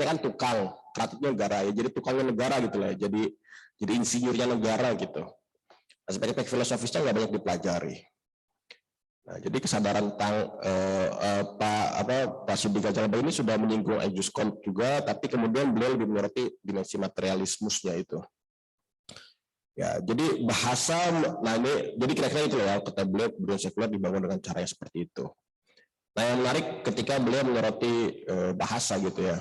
kan tukang, kratnya negara ya, jadi tukangnya negara gitu lah, jadi insinyurnya negara gitu. Aspek-aspek filosofisnya nggak banyak dipelajari. Nah, jadi kesadaran tentang Pak Sudi Gajah ini sudah menyinggung Aegis Comte juga, tapi kemudian beliau lebih menyoroti dimensi materialismusnya itu. Ya, jadi bahasa, nah ini, jadi kira-kira itu ya, kata beliau sekuler dibangun dengan cara yang seperti itu. Nah, yang menarik ketika beliau menyoroti bahasa gitu ya.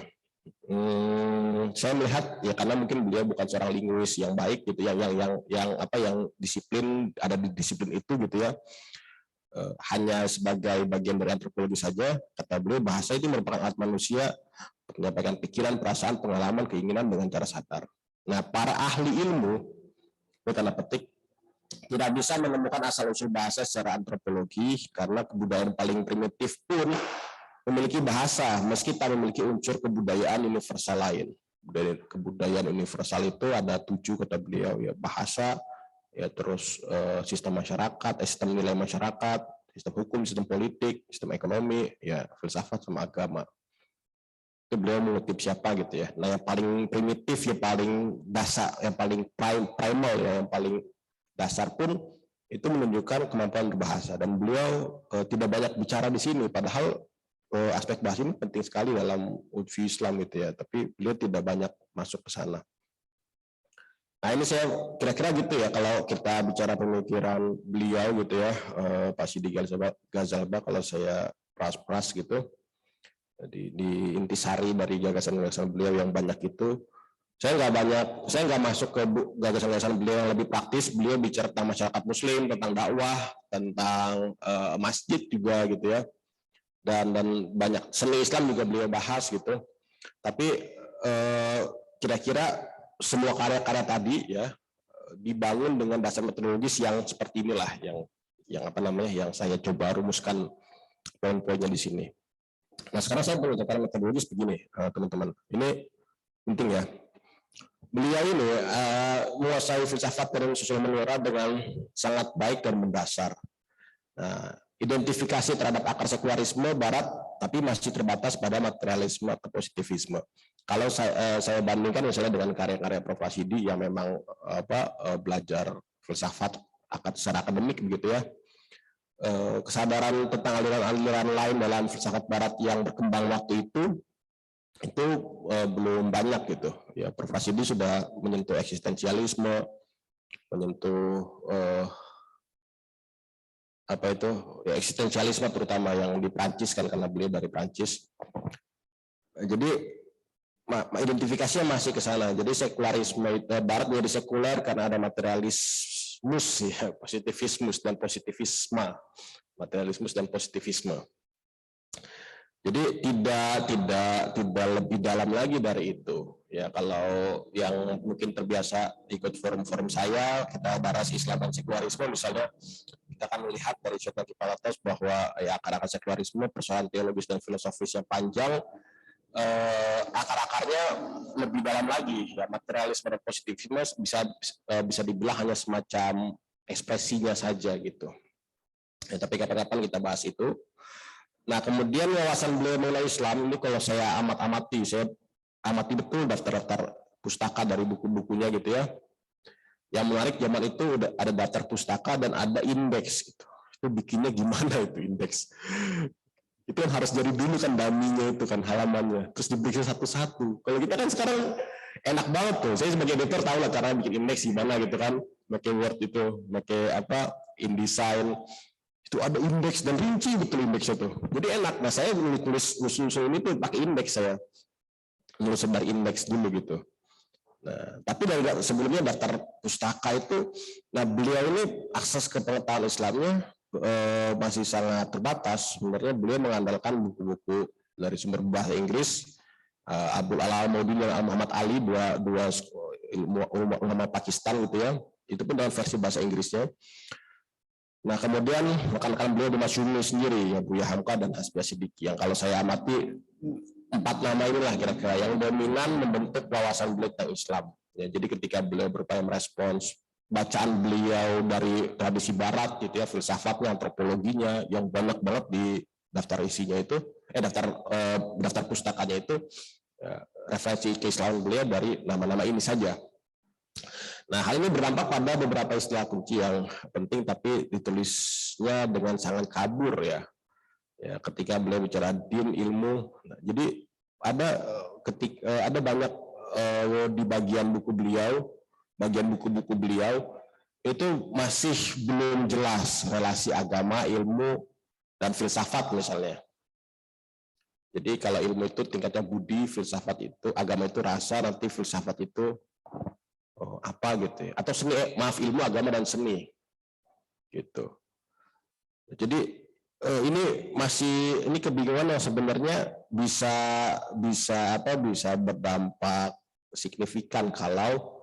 Saya melihat ya karena mungkin beliau bukan seorang linguis yang baik gitu ya, yang disiplin ada di disiplin itu gitu ya. Hanya sebagai bagian dari antropologi saja, kata beliau bahasa itu merupakan alat manusia menyampaikan pikiran, perasaan, pengalaman, keinginan dengan cara sadar. Nah, para ahli ilmu, tanda petik, tidak bisa menemukan asal-usul bahasa secara antropologi karena kebudayaan paling primitif pun memiliki bahasa meski tak memiliki unsur kebudayaan universal lain. Kebudayaan universal itu ada 7 kata beliau ya, bahasa ya, terus sistem masyarakat, sistem nilai masyarakat, sistem hukum, sistem politik, sistem ekonomi, ya filsafat sama agama. Itu beliau mengutip siapa gitu ya. Nah yang paling primitif ya, paling dasar, yang paling primal ya, yang paling dasar pun itu menunjukkan kemampuan berbahasa, dan beliau tidak banyak bicara di sini, padahal aspek bahasa ini penting sekali dalam worldview Islam gitu ya, tapi beliau tidak banyak masuk ke sana. Nah ini saya kira-kira gitu ya, kalau kita bicara pemikiran beliau gitu ya, Pak Sidi Ghazalba, kalau saya pras gitu, di intisari dari gagasan-gagasan beliau yang banyak itu, saya nggak masuk ke gagasan-gagasan beliau yang lebih praktis. Beliau bicara tentang masyarakat Muslim, tentang dakwah, tentang masjid juga gitu ya, dan banyak seni Islam juga beliau bahas gitu. Tapi kira-kira semua karya-karya tadi ya dibangun dengan dasar metodologis yang seperti inilah, yang saya coba rumuskan poin-poinnya di sini. Nah sekarang saya menggunakan metodologis begini, teman-teman. Ini penting ya. Beliau ini menguasai filsafat dan sosial humaniora dengan sangat baik dan mendasar. Nah, identifikasi terhadap akar sekularisme Barat, tapi masih terbatas pada materialisme atau positivisme. Kalau saya bandingkan misalnya dengan karya-karya Prof. Asidi yang memang belajar filsafat secara akademik begitu ya, kesadaran tentang aliran-aliran lain dalam filsafat Barat yang berkembang waktu itu belum banyak gitu ya. Prof. Asidi sudah menyentuh eksistensialisme, menyentuh ya, eksistensialisme terutama yang di Prancis kan, karena beliau dari Prancis. Jadi identifikasinya masih ke sana. Jadi sekularisme Barat menjadi sekuler karena ada materialismus, ya, positivismus dan positivisme, materialismus dan positivisme. Jadi tidak lebih dalam lagi dari itu. Ya, kalau yang mungkin terbiasa ikut forum-forum saya, kita bahas Islam dan sekularisme, misalnya kita akan melihat dari contoh Hipparchus bahwa ya akar-akar sekularisme, persoalan teologis dan filosofis yang panjang, akar-akarnya lebih dalam lagi. Ya, materialisme dan positivisme bisa dibilang hanya semacam ekspresinya saja gitu. Ya, tapi kapan-kapan kita bahas itu. Nah, kemudian wawasan beliau mengenai Islam ini kalau saya saya amati betul daftar-daftar pustaka dari buku-bukunya gitu ya. Yang menarik zaman itu udah ada daftar pustaka dan ada indeks gitu. Itu bikinnya gimana itu indeks? Itu yang harus jadi dulu kan daminya itu kan halamannya. Terus dibikin satu-satu. Kalau kita kan sekarang enak banget tuh. Saya sebagai editor tahu lah cara bikin indeks gimana gitu kan. Pakai Word itu, pakai InDesign. Itu ada indeks dan rinci betul indeksnya tuh. Jadi enak. Nah, saya nulis ini tuh pakai indeks saya. Nulis sebar indeks dulu gitu. Nah, tapi dari sebelumnya daftar pustaka itu, nah beliau ini akses ke pengetahuan Islamnya masih sangat terbatas. Sebenarnya beliau mengandalkan buku-buku dari sumber bahasa Inggris, Abdul Al-Maududi dan Muhammad Ali, dua ulama Pakistan gitu ya. Itu pun dengan versi bahasa Inggrisnya. Nah, kemudian rekan-rekan beliau di Masyumi sendiri, ya Buya Hamka dan Hasbi Siddiqi, yang kalau saya amati 4 nama inilah kira-kira yang dominan membentuk wawasan beliau tentang Islam. Ya, jadi ketika beliau berupaya merespons bacaan beliau dari tradisi Barat, gitu ya, filsafatnya, antropologinya, yang banyak banget di daftar isinya itu, daftar pustakanya itu, ya, referensi keislaman beliau dari nama-nama ini saja. Nah, hal ini berdampak pada beberapa istilah kunci yang penting, tapi ditulisnya dengan sangat kabur ya. Ya, ketika beliau bicara din, ilmu, nah, jadi ada banyak di bagian buku-buku beliau itu masih belum jelas relasi agama, ilmu, dan filsafat misalnya. Jadi kalau ilmu itu tingkatnya budi, filsafat itu, agama itu rasa, nanti filsafat itu apa gitu ya, atau seni, ilmu, agama, dan seni gitu. Jadi ini kebingungan yang sebenarnya bisa berdampak signifikan kalau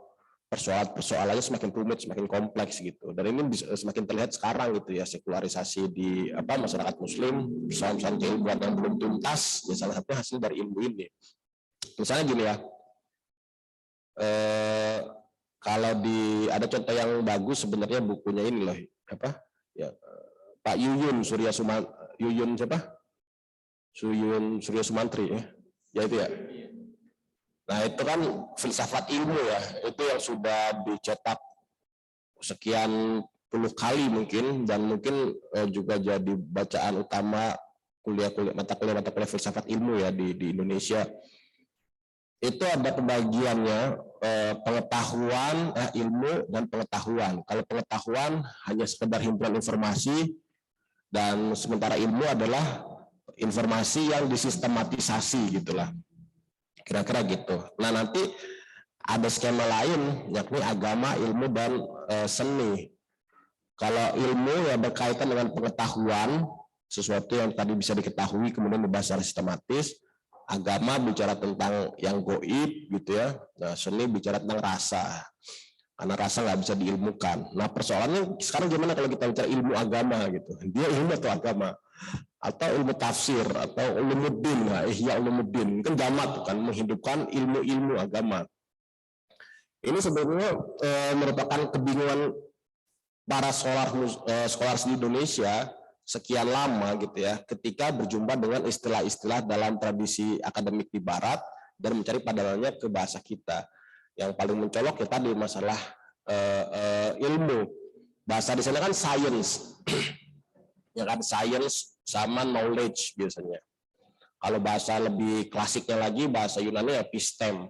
persoalannya semakin rumit, semakin kompleks gitu. Dan ini semakin terlihat sekarang gitu ya, sekularisasi di masyarakat Muslim, persoalan keilmuan yang belum tuntas, ya salah satu hasil dari ilmu ini. Misalnya gini ya. Kalau ada contoh yang bagus sebenarnya bukunya ini loh, Pak Yuyun Surya Sumantri ya itu ya. Nah, itu kan filsafat ilmu ya, itu yang sudah dicetak sekian puluh kali mungkin, dan mungkin juga jadi bacaan utama mata kuliah filsafat ilmu ya di Indonesia. Itu ada pembagiannya pengetahuan, ilmu, dan pengetahuan. Kalau pengetahuan hanya sekedar himpunan informasi, dan sementara ilmu adalah informasi yang disistematisasi gitulah. Kira-kira gitu. Nah, nanti ada skema lain, yakni agama, ilmu, dan seni. Kalau ilmu ya berkaitan dengan pengetahuan, sesuatu yang tadi bisa diketahui kemudian dibahas secara sistematis. Agama bicara tentang yang goib gitu ya. Nah, seni bicara tentang rasa, karena rasa nggak bisa diilmukan. Nah, persoalannya sekarang gimana kalau kita bicara ilmu agama gitu, dia ilmu atau agama, atau ilmu tafsir, atau ulumuddin, ihya ulumuddin, kan jamak kan, menghidupkan ilmu-ilmu agama. Ini sebenarnya merupakan kebingungan para scholar di Indonesia sekian lama gitu ya, ketika berjumpa dengan istilah-istilah dalam tradisi akademik di Barat dan mencari padahalnya ke bahasa kita. Yang paling mencolok ya tadi masalah ilmu. Bahasa di sana kan science, ya kan, science sama knowledge biasanya. Kalau bahasa lebih klasiknya lagi, bahasa Yunani epistem,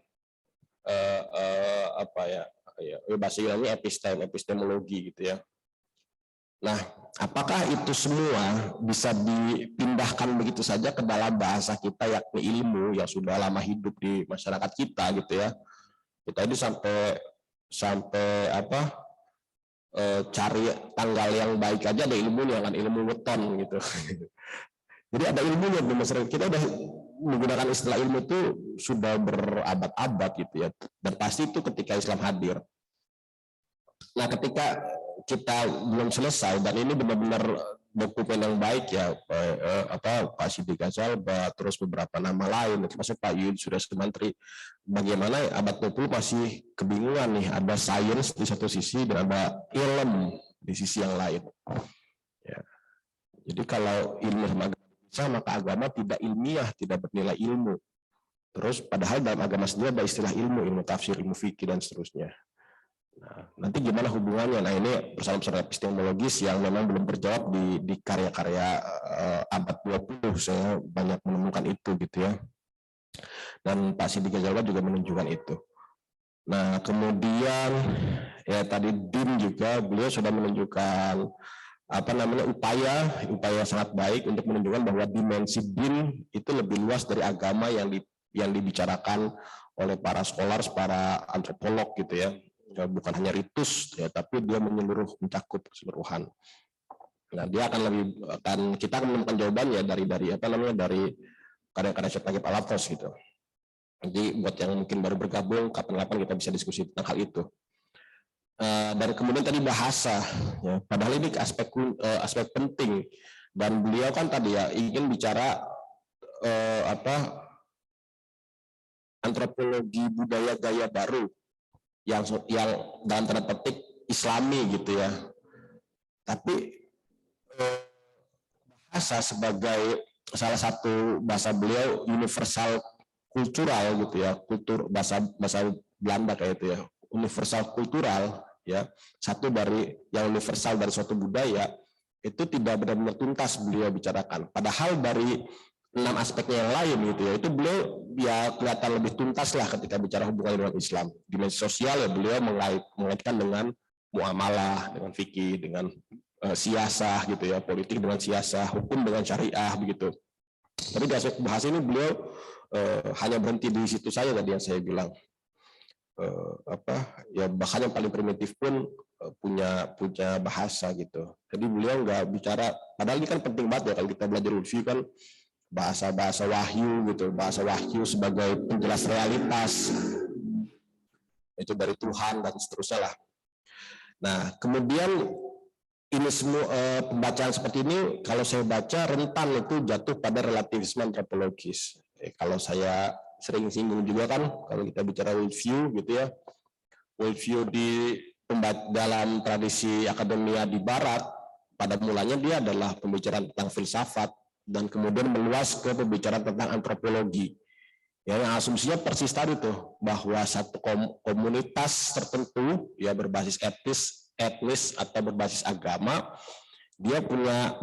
bahasa Yunani epistemologi gitu ya. Nah, Apakah itu semua bisa dipindahkan begitu saja ke dalam bahasa kita, yakni ilmu yang sudah lama hidup di masyarakat kita gitu ya? Kita ini sampai sampai cari tanggal yang baik aja ada ilmunya kan, ilmu weton gitu. Jadi ada ilmunya di masyarakat kita, udah menggunakan istilah ilmu itu sudah berabad-abad gitu ya. Dan pasti itu ketika Islam hadir. Nah, ketika kita belum selesai dan ini benar-benar dokumen yang baik ya, Pak Siddiq Ghazal, terus beberapa nama lain, termasuk Pak Yud sudah Menteri, bagaimana abad 20 masih kebingungan nih, ada sains di satu sisi dan ada ilmu di sisi yang lain. Ya. Jadi kalau ilmu sama agama bisa, maka agama tidak ilmiah, tidak bernilai ilmu. Terus padahal dalam agama sendiri ada istilah ilmu tafsir, ilmu fikih dan seterusnya. Nah, nanti gimana hubungannya? Nah, ini persoalan-persoalan epistemologis yang memang belum terjawab di karya-karya abad 20. Saya banyak menemukan itu gitu ya. Dan Pak Siddiq Ghazal juga menunjukkan itu. Nah, kemudian ya tadi Din juga, beliau sudah menunjukkan upaya sangat baik untuk menunjukkan bahwa dimensi din itu lebih luas dari agama yang dibicarakan oleh para scholars, para antropolog gitu ya. Bukan hanya ritus ya, tapi dia mencakup keseluruhan. Nah, kita akan menemukan jawabannya dari karya-karya Syekh Nagib Al-Afroz gitu. Jadi buat yang mungkin baru bergabung, kapan-kapan kita bisa diskusi tentang hal itu. Dan kemudian tadi bahasa, ya, padahal ini aspek penting, dan beliau kan tadi ya ingin bicara antropologi budaya gaya baru yang dalam tanda petik Islami gitu ya. Tapi bahasa sebagai salah satu bahasa beliau universal kultural gitu ya, bahasa Belanda kayak itu ya, universal kultural ya, satu dari yang universal dari suatu budaya itu tidak benar-benar tuntas beliau bicarakan. Padahal dari 6 aspeknya yang lain gitu ya, itu beliau ya kelihatan lebih tuntas lah ketika bicara hubungan dengan Islam. Dimensi sosial ya beliau mengaitkan dengan muamalah, dengan fikih, dengan siasah gitu ya, politik dengan siasah, hukum dengan syariah begitu. Tapi di aspek bahasa ini beliau hanya berhenti di situ saja tadi yang saya bilang. Ya bahkan yang paling primitif pun punya bahasa gitu. Jadi beliau nggak bicara, padahal ini kan penting banget ya kalau kita belajar ulfi kan, bahasa wahyu gitu, bahasa wahyu sebagai penjelas realitas itu dari Tuhan dan seterusnya lah. Nah, kemudian ini semua pembacaan seperti ini kalau saya baca rentan itu jatuh pada relativisme antropologis. Kalau saya sering singgung juga kan kalau kita bicara worldview gitu ya, worldview dalam tradisi akademia di Barat pada mulanya dia adalah pembicaraan tentang filsafat dan kemudian meluas ke pembicaraan tentang antropologi. Ya, yang asumsinya persis tadi tuh, bahwa satu komunitas tertentu ya berbasis etnis atau berbasis agama, dia punya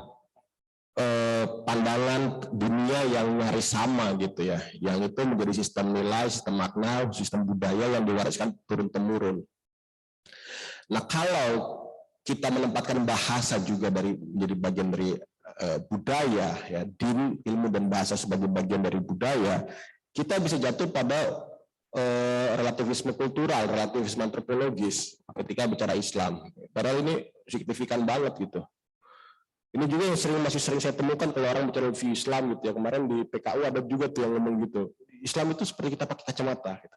pandangan dunia yang nyaris sama gitu ya, yang itu menjadi sistem nilai, sistem makna, sistem budaya yang diwariskan turun-temurun. Nah, kalau kita menempatkan bahasa juga menjadi bagian dari budaya ya, din, ilmu dan bahasa sebagai bagian dari budaya, kita bisa jatuh pada relativisme kultural, relativisme antropologis ketika bicara Islam. Padahal ini signifikan banget gitu. Ini juga yang masih sering saya temukan kalau orang bicara Islam gitu ya. Kemarin di PKU ada juga tuh yang ngomong gitu. Islam itu seperti kita pakai kacamata gitu.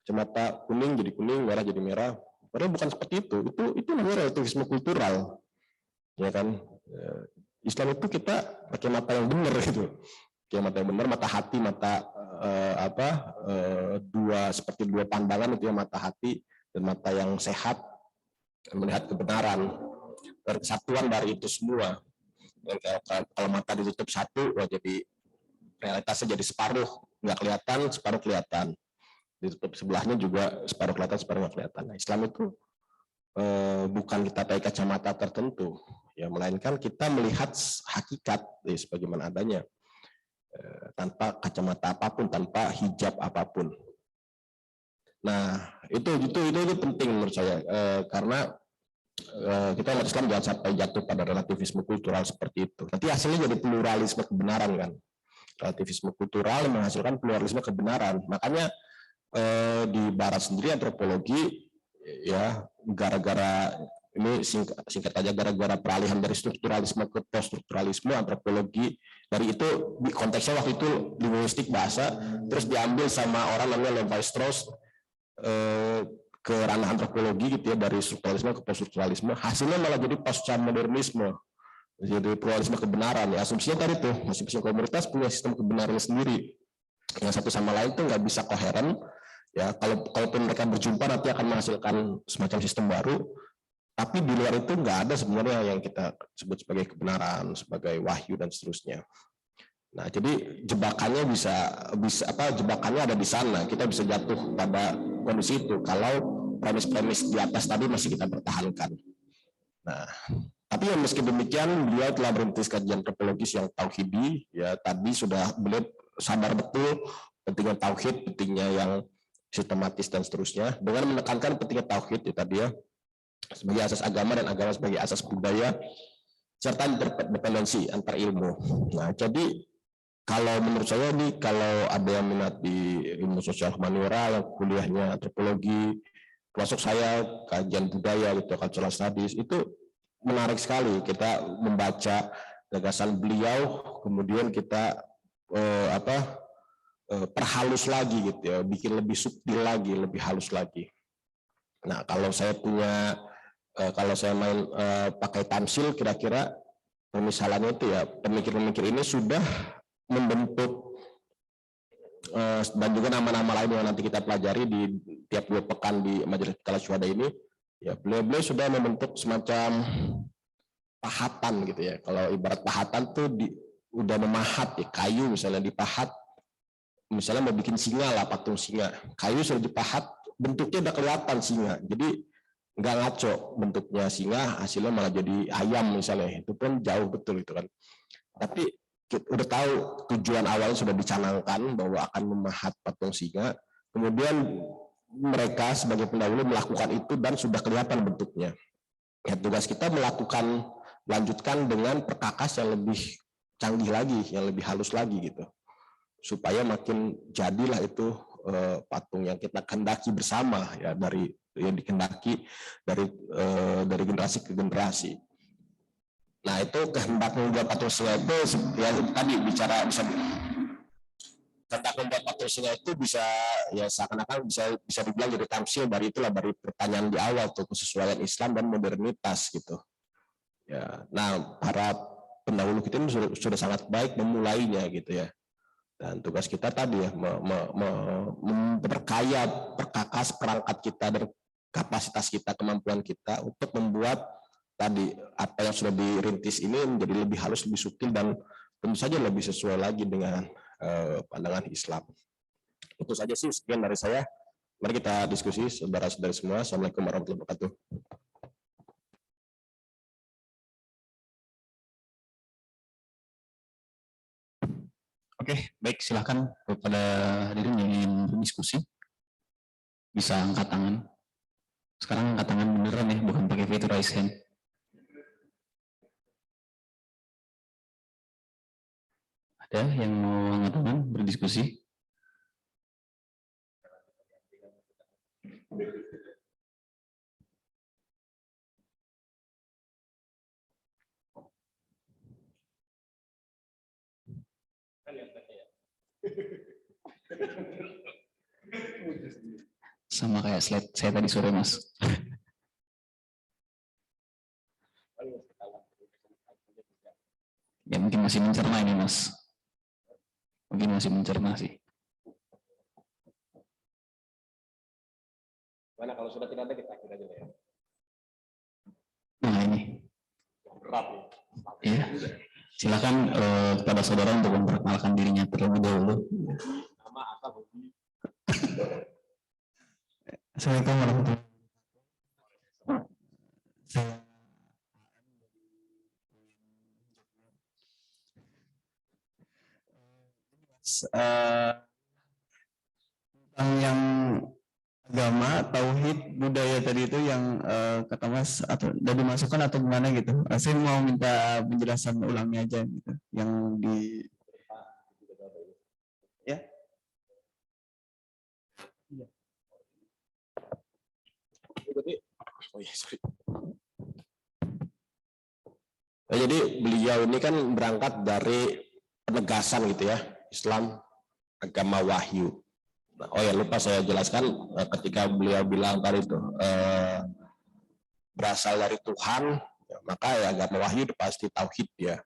Kacamata kuning jadi kuning, merah jadi merah. Padahal bukan seperti itu. Itu namanya relativisme kultural. Ya kan? Islam itu kita pakai mata yang benar gitu. Pakai mata yang benar, mata hati, seperti dua pandangan itu ya, mata hati dan mata yang sehat melihat kebenaran dan kesatuan dari itu semua. Kalau mata ditutup satu, jadi realitasnya jadi separuh nggak kelihatan, separuh kelihatan. Ditutup sebelahnya juga separuh kelihatan, separuh nggak kelihatan. Nah, Islam itu bukan kita pakai kacamata tertentu, ya, melainkan kita melihat hakikat sebagaimana adanya, tanpa kacamata apapun, tanpa hijab apapun. Nah, itu penting menurut saya, karena kita umat Islam jangan sampai jatuh pada relativisme kultural seperti itu. Nanti hasilnya jadi pluralisme kebenaran kan. Relativisme kultural menghasilkan pluralisme kebenaran. Makanya di Barat sendiri antropologi ya gara-gara ini singkat aja gara-gara peralihan dari strukturalisme ke poststrukturalisme antropologi dari itu konteksnya waktu itu linguistik bahasa terus diambil sama orang namanya Levi Strauss ke ranah antropologi gitu ya dari strukturalisme ke poststrukturalisme hasilnya malah jadi postmodernisme jadi pluralisme kebenaran ya asumsinya tadi tuh masing-masing komunitas punya sistem kebenaran sendiri yang satu sama lain tuh nggak bisa koheren ya kalaupun mereka berjumpa nanti akan menghasilkan semacam sistem baru tapi di luar itu nggak ada sebenarnya yang kita sebut sebagai kebenaran sebagai wahyu dan seterusnya. Nah, jadi jebakannya jebakannya ada di sana. Kita bisa jatuh pada kondisi itu kalau premis-premis di atas tadi masih kita pertahankan. Nah, tapi ya meski demikian beliau telah merintis kajian antropologis yang tauhidi. Ya tadi sudah beliau sadar betul pentingnya tauhid, pentingnya yang sistematis dan seterusnya. Dengan menekankan pentingnya tauhid ya tadi ya sebagai asas agama dan agama sebagai asas budaya serta interdependensi antar ilmu. Nah, jadi kalau menurut saya nih, kalau ada yang minat di ilmu sosial humaniora yang kuliahnya antropologi, termasuk saya kajian budaya gitu, cultural studies, itu menarik sekali kita membaca gagasan beliau, kemudian kita perhalus lagi gitu ya, bikin lebih subtil lagi, lebih halus lagi. Nah, kalau saya main pakai tamsil, kira-kira permisalannya itu ya pemikir-pemikir ini sudah membentuk dan juga nama-nama lain yang nanti kita pelajari di tiap 2 pekan di Majelis Kala Syuhada ini ya beliau sudah membentuk semacam pahatan gitu ya. Kalau ibarat pahatan tuh udah memahat ya kayu misalnya dipahat misalnya mau bikin singa lah patung singa kayu sudah dipahat bentuknya udah kelihatan singa jadi nggak ngaco bentuknya singa hasilnya malah jadi ayam misalnya itu pun jauh betul itu kan tapi udah tahu tujuan awalnya sudah dicanangkan bahwa akan memahat patung singa kemudian mereka sebagai pendahulu melakukan itu dan sudah kelihatan bentuknya ya tugas kita lanjutkan dengan perkakas yang lebih canggih lagi yang lebih halus lagi gitu supaya makin jadilah itu patung yang kita kehendaki bersama ya dari yang dikehendaki dari generasi ke generasi. Nah itu kehendak membuat patung singa itu ya tadi bisa kehendak membuat patung singa itu bisa ya seakan-akan bisa dibilang jadi tamsil dari pertanyaan di awal tuh kesesuaian Islam dan modernitas gitu. Ya, nah para pendahulu kita ini sudah sangat baik memulainya gitu ya. Dan tugas kita tadi ya memperkaya perkakas perangkat kita dan kapasitas kita, kemampuan kita untuk membuat tadi apa yang sudah dirintis ini menjadi lebih halus, lebih subtil dan tentu saja lebih sesuai lagi dengan pandangan Islam. Itu saja sih sekian dari saya. Mari kita diskusi saudara-saudari semua. Assalamualaikum warahmatullahi wabarakatuh. Oke, baik silakan kepada hadirin yang ingin berdiskusi bisa angkat tangan. Sekarang angkat tangan beneran ya, bukan pakai fitur raise hand. Ada yang mau angkat tangan berdiskusi? Sama kayak slide saya tadi sore, Mas. Ya mungkin masih mencerna ini, Mas. Mungkin masih mencerna sih. Mana kalau sudah tidak ada kita akhir aja ya. Nah ini. Iya. Silakan kepada saudara untuk memperkenalkan dirinya terlebih dahulu. Nama apa hobi? Assalamualaikum warahmatullahi wabarakatuh. Tentang yang agak agama, tauhid, budaya tadi itu yang kata Mas atau udah dimasukkan atau gimana gitu. Saya mau minta penjelasan ulangnya aja gitu. Yang di ya. Iya. Oh iya, sorry. Nah, jadi beliau ini kan berangkat dari penegasan gitu ya, Islam agama wahyu. Oh ya, lupa saya jelaskan ketika beliau bilang tadi itu berasal dari Tuhan, ya, maka ya agama wahyu itu pasti tauhid ya.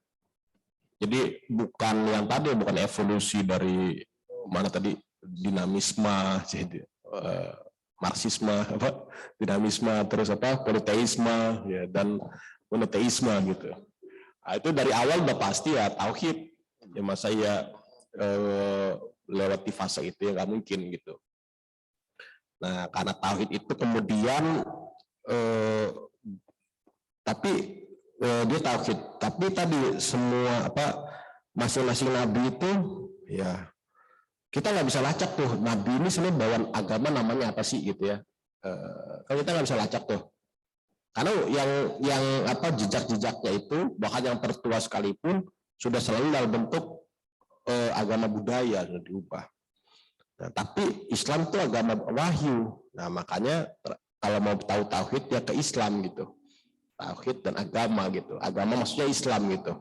Jadi bukan yang tadi, bukan evolusi dari mana tadi dinamisme, marxisme, apa, dinamisme, terus apa politeisme ya, dan monoteisme gitu. Nah, itu dari awal udah pasti ya tauhid. Ya masa ya lewati fase itu ya nggak mungkin gitu. Nah karena tauhid itu kemudian tapi dia tauhid, tapi tadi semua apa masing-masing nabi itu ya kita nggak bisa lacak tuh nabi ini sebenarnya bawa agama namanya apa sih gitu ya. Kalau kita nggak bisa lacak tuh, karena yang apa jejak-jejaknya itu bahkan yang tertua sekalipun sudah selalu dalam bentuk agama budaya yang diubah. Nah, tapi Islam itu agama wahyu. Nah, makanya kalau mau tahu tauhid ya ke Islam gitu. Tauhid dan agama gitu. Agama maksudnya Islam gitu.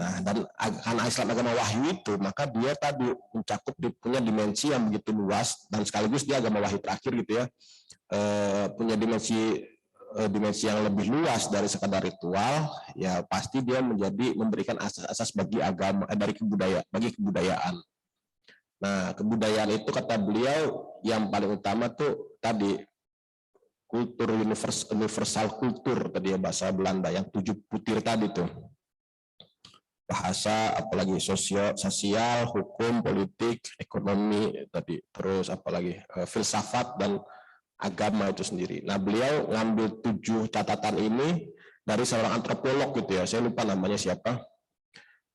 Nah, dan karena Islam agama wahyu itu, maka dia tadi mencakup punya dimensi yang begitu luas dan sekaligus dia agama wahyu terakhir gitu ya. Punya dimensi yang lebih luas dari sekadar ritual, ya pasti dia memberikan asas-asas bagi agama dari kebudayaan. Nah, kebudayaan itu kata beliau yang paling utama tuh tadi kultur universal kultur tadi ya, bahasa Belanda yang 7 butir tadi tuh. Bahasa, apalagi sosial, hukum, politik, ekonomi tadi, terus apalagi filsafat dan agama itu sendiri. Nah, beliau ngambil 7 catatan ini dari seorang antropolog gitu ya, saya lupa namanya siapa.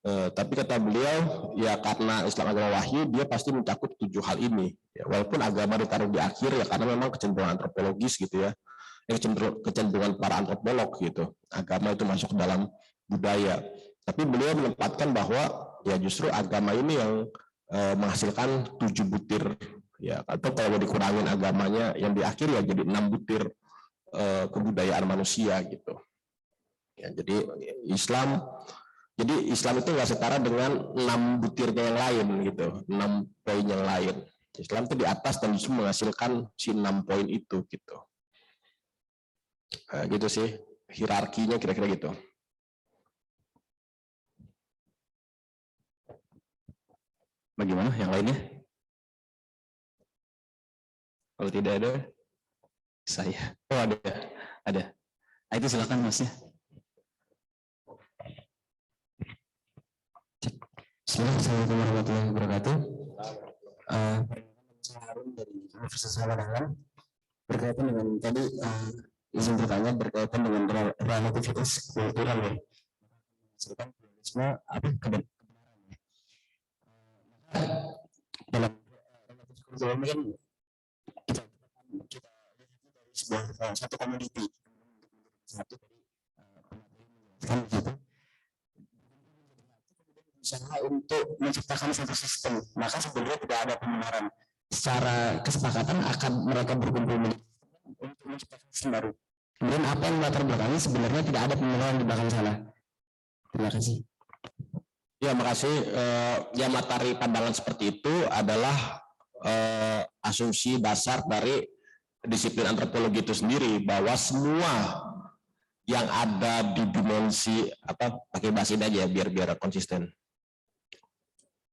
Tapi kata beliau, ya karena Islam agama wahyu, dia pasti mencakup 7 hal ini. Ya, walaupun agama ditaruh di akhir ya karena memang kecenderungan antropologis gitu ya, kecenderungan para antropolog gitu. Agama itu masuk dalam budaya. Tapi beliau menempatkan bahwa ya justru agama ini yang menghasilkan 7 butir. Ya, atau kalau dikurangin agamanya yang di akhir ya jadi 6 butir kebudayaan manusia gitu. Ya, jadi Islam itu nggak setara dengan 6 butirnya yang lain gitu, 6 poin yang lain. Islam itu di atas dan justru menghasilkan si 6 poin itu gitu. Nah, gitu sih hierarkinya kira-kira gitu. Bagaimana yang lainnya? Kalau tidak ada, saya. Oh ada. Nah, itu silakan Masnya. Assalamualaikum warahmatullahi wabarakatuh. Saya Harun dari Universitas Harapan berkaitan dengan tadi izin bertanya berkaitan dengan relativitas kultural ya. Serta pluralisme apa kebenaran. Dalam relativitas kultural ini kan kita dari sebuah satu komoditi satu dari kan gitu. Usaha untuk menciptakan satu sistem, maka sebenarnya tidak ada pembenaran. Secara kesepakatan akan mereka berkumpul untuk menciptakan sistem baru. Kemudian apa yang melatar belakangnya sebenarnya tidak ada pembenaran di belakang sana. Terima kasih. Ya, makasih. Yang materi pandangan seperti itu adalah asumsi dasar dari disiplin antropologi itu sendiri, bahwa semua yang ada di dimensi apa, pakai bahasa ini aja biar konsisten.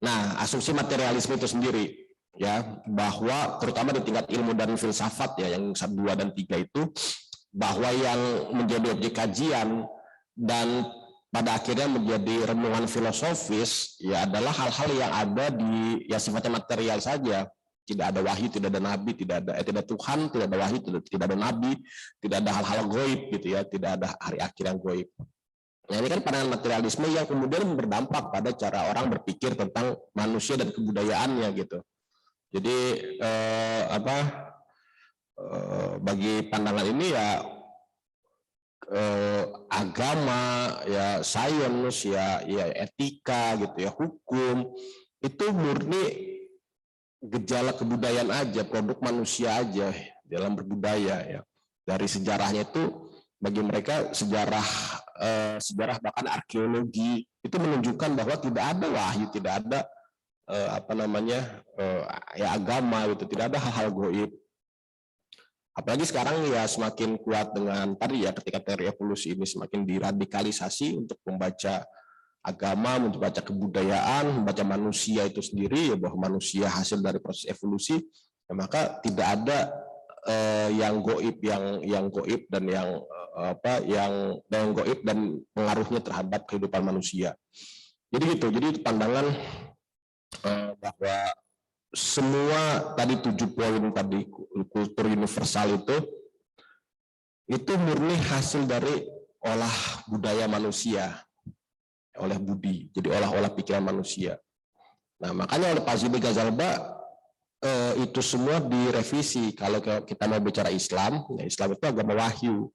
Nah, asumsi materialisme itu sendiri ya, bahwa terutama di tingkat ilmu dan filsafat ya yang 1, 2 dan 3 itu, bahwa yang menjadi objek kajian dan pada akhirnya menjadi renungan filosofis ya adalah hal-hal yang ada di ya sifatnya material saja. Tidak ada wahyu, tidak ada nabi, tidak ada Tuhan, tidak ada wahyu, tidak ada nabi, tidak ada hal-hal goib gitu ya, tidak ada hari akhir yang goib. Nah, ini kan pandangan materialisme yang kemudian berdampak pada cara orang berpikir tentang manusia dan kebudayaannya gitu. Jadi bagi pandangan ini ya agama, ya sains, ya etika gitu ya, hukum itu murni gejala kebudayaan aja, produk manusia aja dalam berbudaya ya. Dari sejarahnya itu bagi mereka sejarah bahkan arkeologi itu menunjukkan bahwa tidak ada wahyu, tidak ada ya agama gitu, tidak ada hal-hal gaib. Apalagi sekarang ya semakin kuat dengan tadi ya, ketika teori evolusi ini semakin diradikalisasi untuk membaca agama, membaca kebudayaan, membaca manusia itu sendiri ya, bahwa manusia hasil dari proses evolusi, ya, maka tidak ada yang gaib, yang gaib dan yang gaib dan pengaruhnya terhadap kehidupan manusia. Jadi gitu. Jadi itu pandangan bahwa semua tadi 7 poin tadi kultur universal itu murni hasil dari olah budaya manusia, oleh budi, jadi olah pikiran manusia. Nah makanya oleh Pak Zidane Ghazalba itu semua direvisi. Kalau kita mau bicara Islam, ya Islam itu agama wahyu,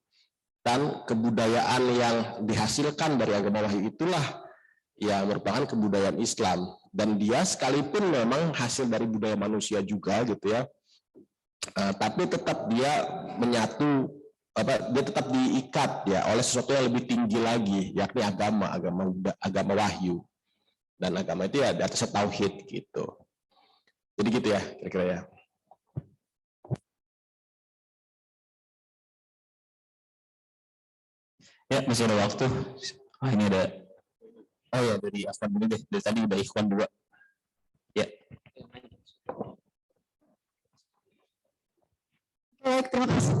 dan kebudayaan yang dihasilkan dari agama wahyu itulah yang merupakan kebudayaan Islam. Dan dia sekalipun memang hasil dari budaya manusia juga gitu ya, tapi tetap dia menyatu, dia tetap diikat ya oleh sesuatu yang lebih tinggi lagi, yakni agama wahyu. Dan agama itu ya di atasnya tauhid gitu. Jadi gitu ya kira-kira ya. Ya, masih ada waktu. Ini ada. Oh ya, dari Afwan dulu deh. Dari tadi udah Ikhwan 2. Ya. Baik, terima kasih.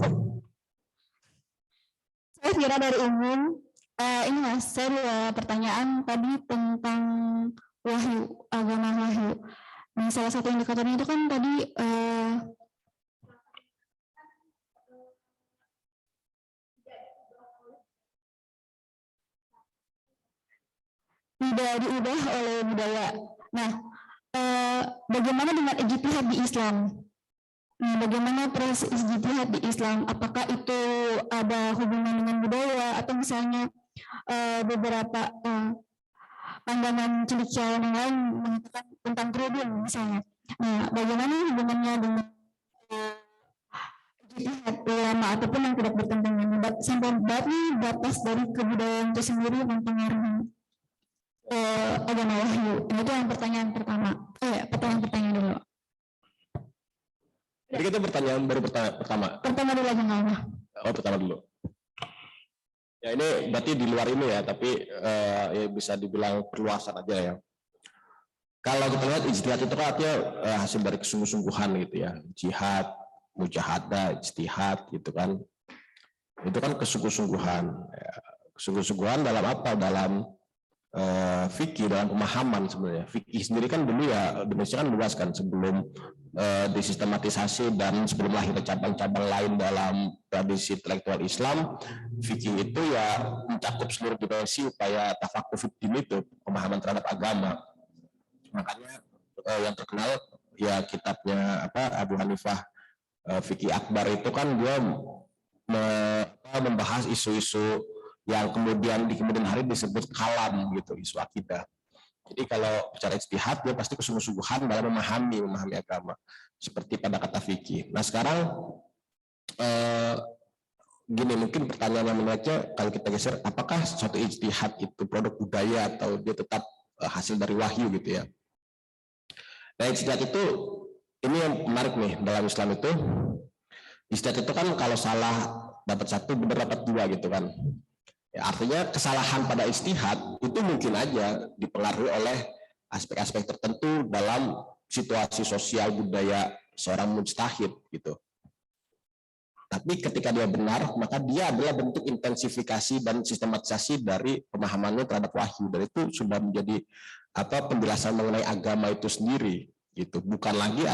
Saya kira dari umum, ini Mas, saya ada pertanyaan tadi tentang wahyu, agama wahyu. Nah, salah satu indikatornya itu kan tadi tidak diubah oleh budaya. Nah, bagaimana dengan ijtihad di Islam? Nah, bagaimana proses ijtihad di Islam? Apakah itu ada hubungan dengan budaya atau misalnya beberapa pandangan cendekiawan yang lain mengatakan tentang kerudung misalnya. Nah, bagaimana hubungannya dengan ijtihad ulama ataupun yang tidak bertentangan? Sampai batas dari kebudayaan itu sendiri mempengaruhi agama wahyu. Nah, itu yang pertanyaan pertama. Pertanyaan dulu. Jadi kita pertanyaan baru pertama. Pertama dulu aja nggak apa. Oh, pertama dulu. Ya ini berarti di luar ini ya, tapi ya bisa dibilang perluasan aja ya. Kalau kita lihat ijtihad itu kan artinya hasil dari kesungguh-sungguhan gitu ya. Jihad, mujahadah, ijtihad gitu kan. Itu kan kesungguh-sungguhan. Ya. Kesungguh-sungguhan dalam apa? Dalam fikih, dalam pemahaman sebenarnya. Fikih sendiri kan dulu ya, Indonesia kan luas kan, sebelum disistematisasi dan sebelum lahir cabang-cabang lain dalam tradisi intelektual Islam, fikih itu ya mencakup seluruh dimensi upaya tafakuh fiddin itu, pemahaman terhadap agama. Makanya yang terkenal ya kitabnya Abu Hanifah Fikih Akbar itu kan dia membahas isu-isu yang kemudian di kemudian hari disebut kalam gitu, isu akidah. Jadi kalau bicara ijtihad dia pasti kesungguh-sungguhan dalam memahami agama seperti pada kata fikih. Nah sekarang gini, mungkin pertanyaan yang menariknya kalau kita geser, apakah suatu ijtihad itu produk budaya atau dia tetap hasil dari wahyu gitu ya. Nah ijtihad itu ini yang menarik nih dalam Islam itu. Ijtihad itu kan kalau salah dapat 1, benar dapat 2 gitu kan. Ya, artinya kesalahan pada ijtihad itu mungkin aja dipengaruhi oleh aspek-aspek tertentu dalam situasi sosial budaya seorang mujtahid gitu. Tapi ketika dia benar, maka dia adalah bentuk intensifikasi dan sistematisasi dari pemahamannya terhadap wahyu. Dan itu sudah menjadi penjelasan mengenai agama itu sendiri gitu. Bukan lagi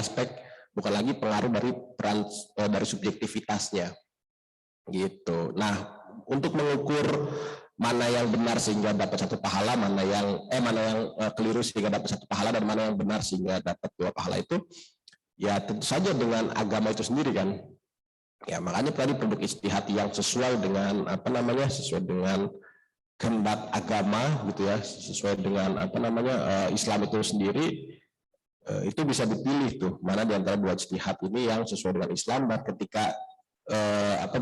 pengaruh dari peran dari subjektivitasnya gitu. Nah, untuk mengukur mana yang benar sehingga dapat 1 pahala, mana yang keliru sehingga dapat 1 pahala, dan mana yang benar sehingga dapat 2 pahala itu ya tentu saja dengan agama itu sendiri kan. Ya makanya tadi produk ijtihad yang sesuai dengan sesuai dengan kehendak agama gitu ya, sesuai dengan Islam itu sendiri, itu bisa dipilih tuh mana di antara dua ijtihad ini yang sesuai dengan Islam, dan ketika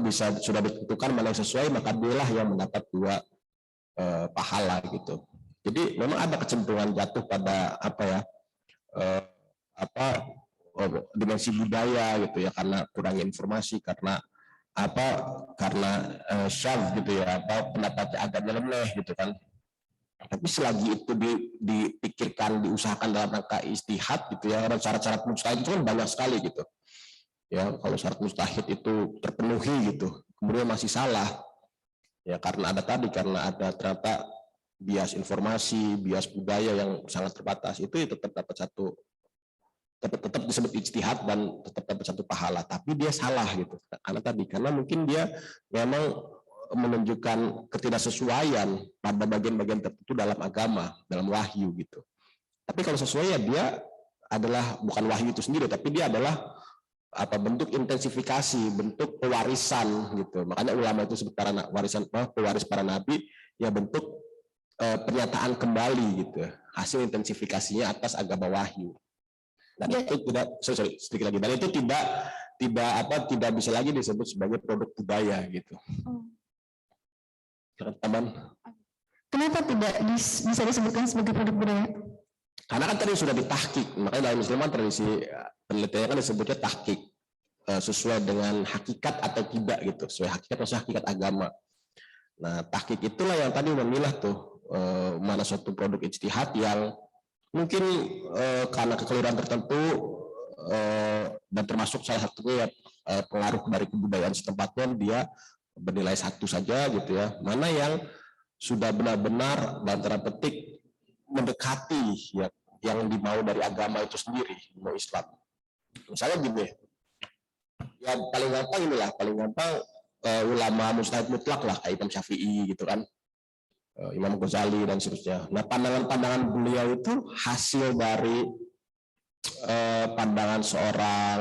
bisa sudah ditentukan mana yang sesuai, maka dialah yang mendapat dua pahala gitu. Jadi memang ada kecenderungan jatuh pada dimensi budaya gitu ya, karena kurangnya informasi, karena syadz gitu ya, pendapatnya agak nyeleneh gitu kan. Tapi selagi itu dipikirkan, diusahakan dalam rangka ijtihad gitu ya, karena syarat-syarat mujtahid itu kan banyak sekali gitu ya. Kalau syarat mujtahid itu terpenuhi gitu, kemudian masih salah ya, karena ada ternyata bias informasi, bias budaya yang sangat terbatas, itu tetap dapat tetap disebut ijtihad dan tetap dapat satu pahala, tapi dia salah gitu. Karena mungkin dia memang menunjukkan ketidaksesuaian pada bagian-bagian tertentu dalam agama, dalam wahyu gitu. Tapi kalau sesuai ya dia adalah bukan wahyu itu sendiri, tapi dia adalah bentuk intensifikasi, bentuk pewarisan gitu. Makanya ulama itu sebut pewaris para nabi, ya bentuk pernyataan kembali gitu, hasil intensifikasinya atas agama wahyu. Dan itu sedikit lagi, dan itu tidak bisa lagi disebut sebagai produk budaya gitu. Teman, kenapa tidak bisa disebutkan sebagai produk budaya? Karena kan tadi sudah ditahkik, makanya dalam Islam tradisi penelitian kan disebutnya tahkik, sesuai dengan hakikat atau tidak gitu, sesuai hakikat atau hakikat agama. Nah, tahkik itulah yang tadi memilah tuh mana suatu produk ijtihad yang mungkin karena kekeliruan tertentu dan termasuk salah satunya pengaruh dari kebudayaan setempatnya, dia bernilai 1 saja gitu ya. Mana yang sudah benar-benar dan tanda petik mendekati ya yang dimau dari agama itu sendiri, mau Islam. Misalnya gini, ya paling gampang ulama mujtahid mutlak lah, kayak Imam Syafi'i gitu kan, Imam Ghazali dan seterusnya. Nah, pandangan-pandangan beliau itu hasil dari pandangan seorang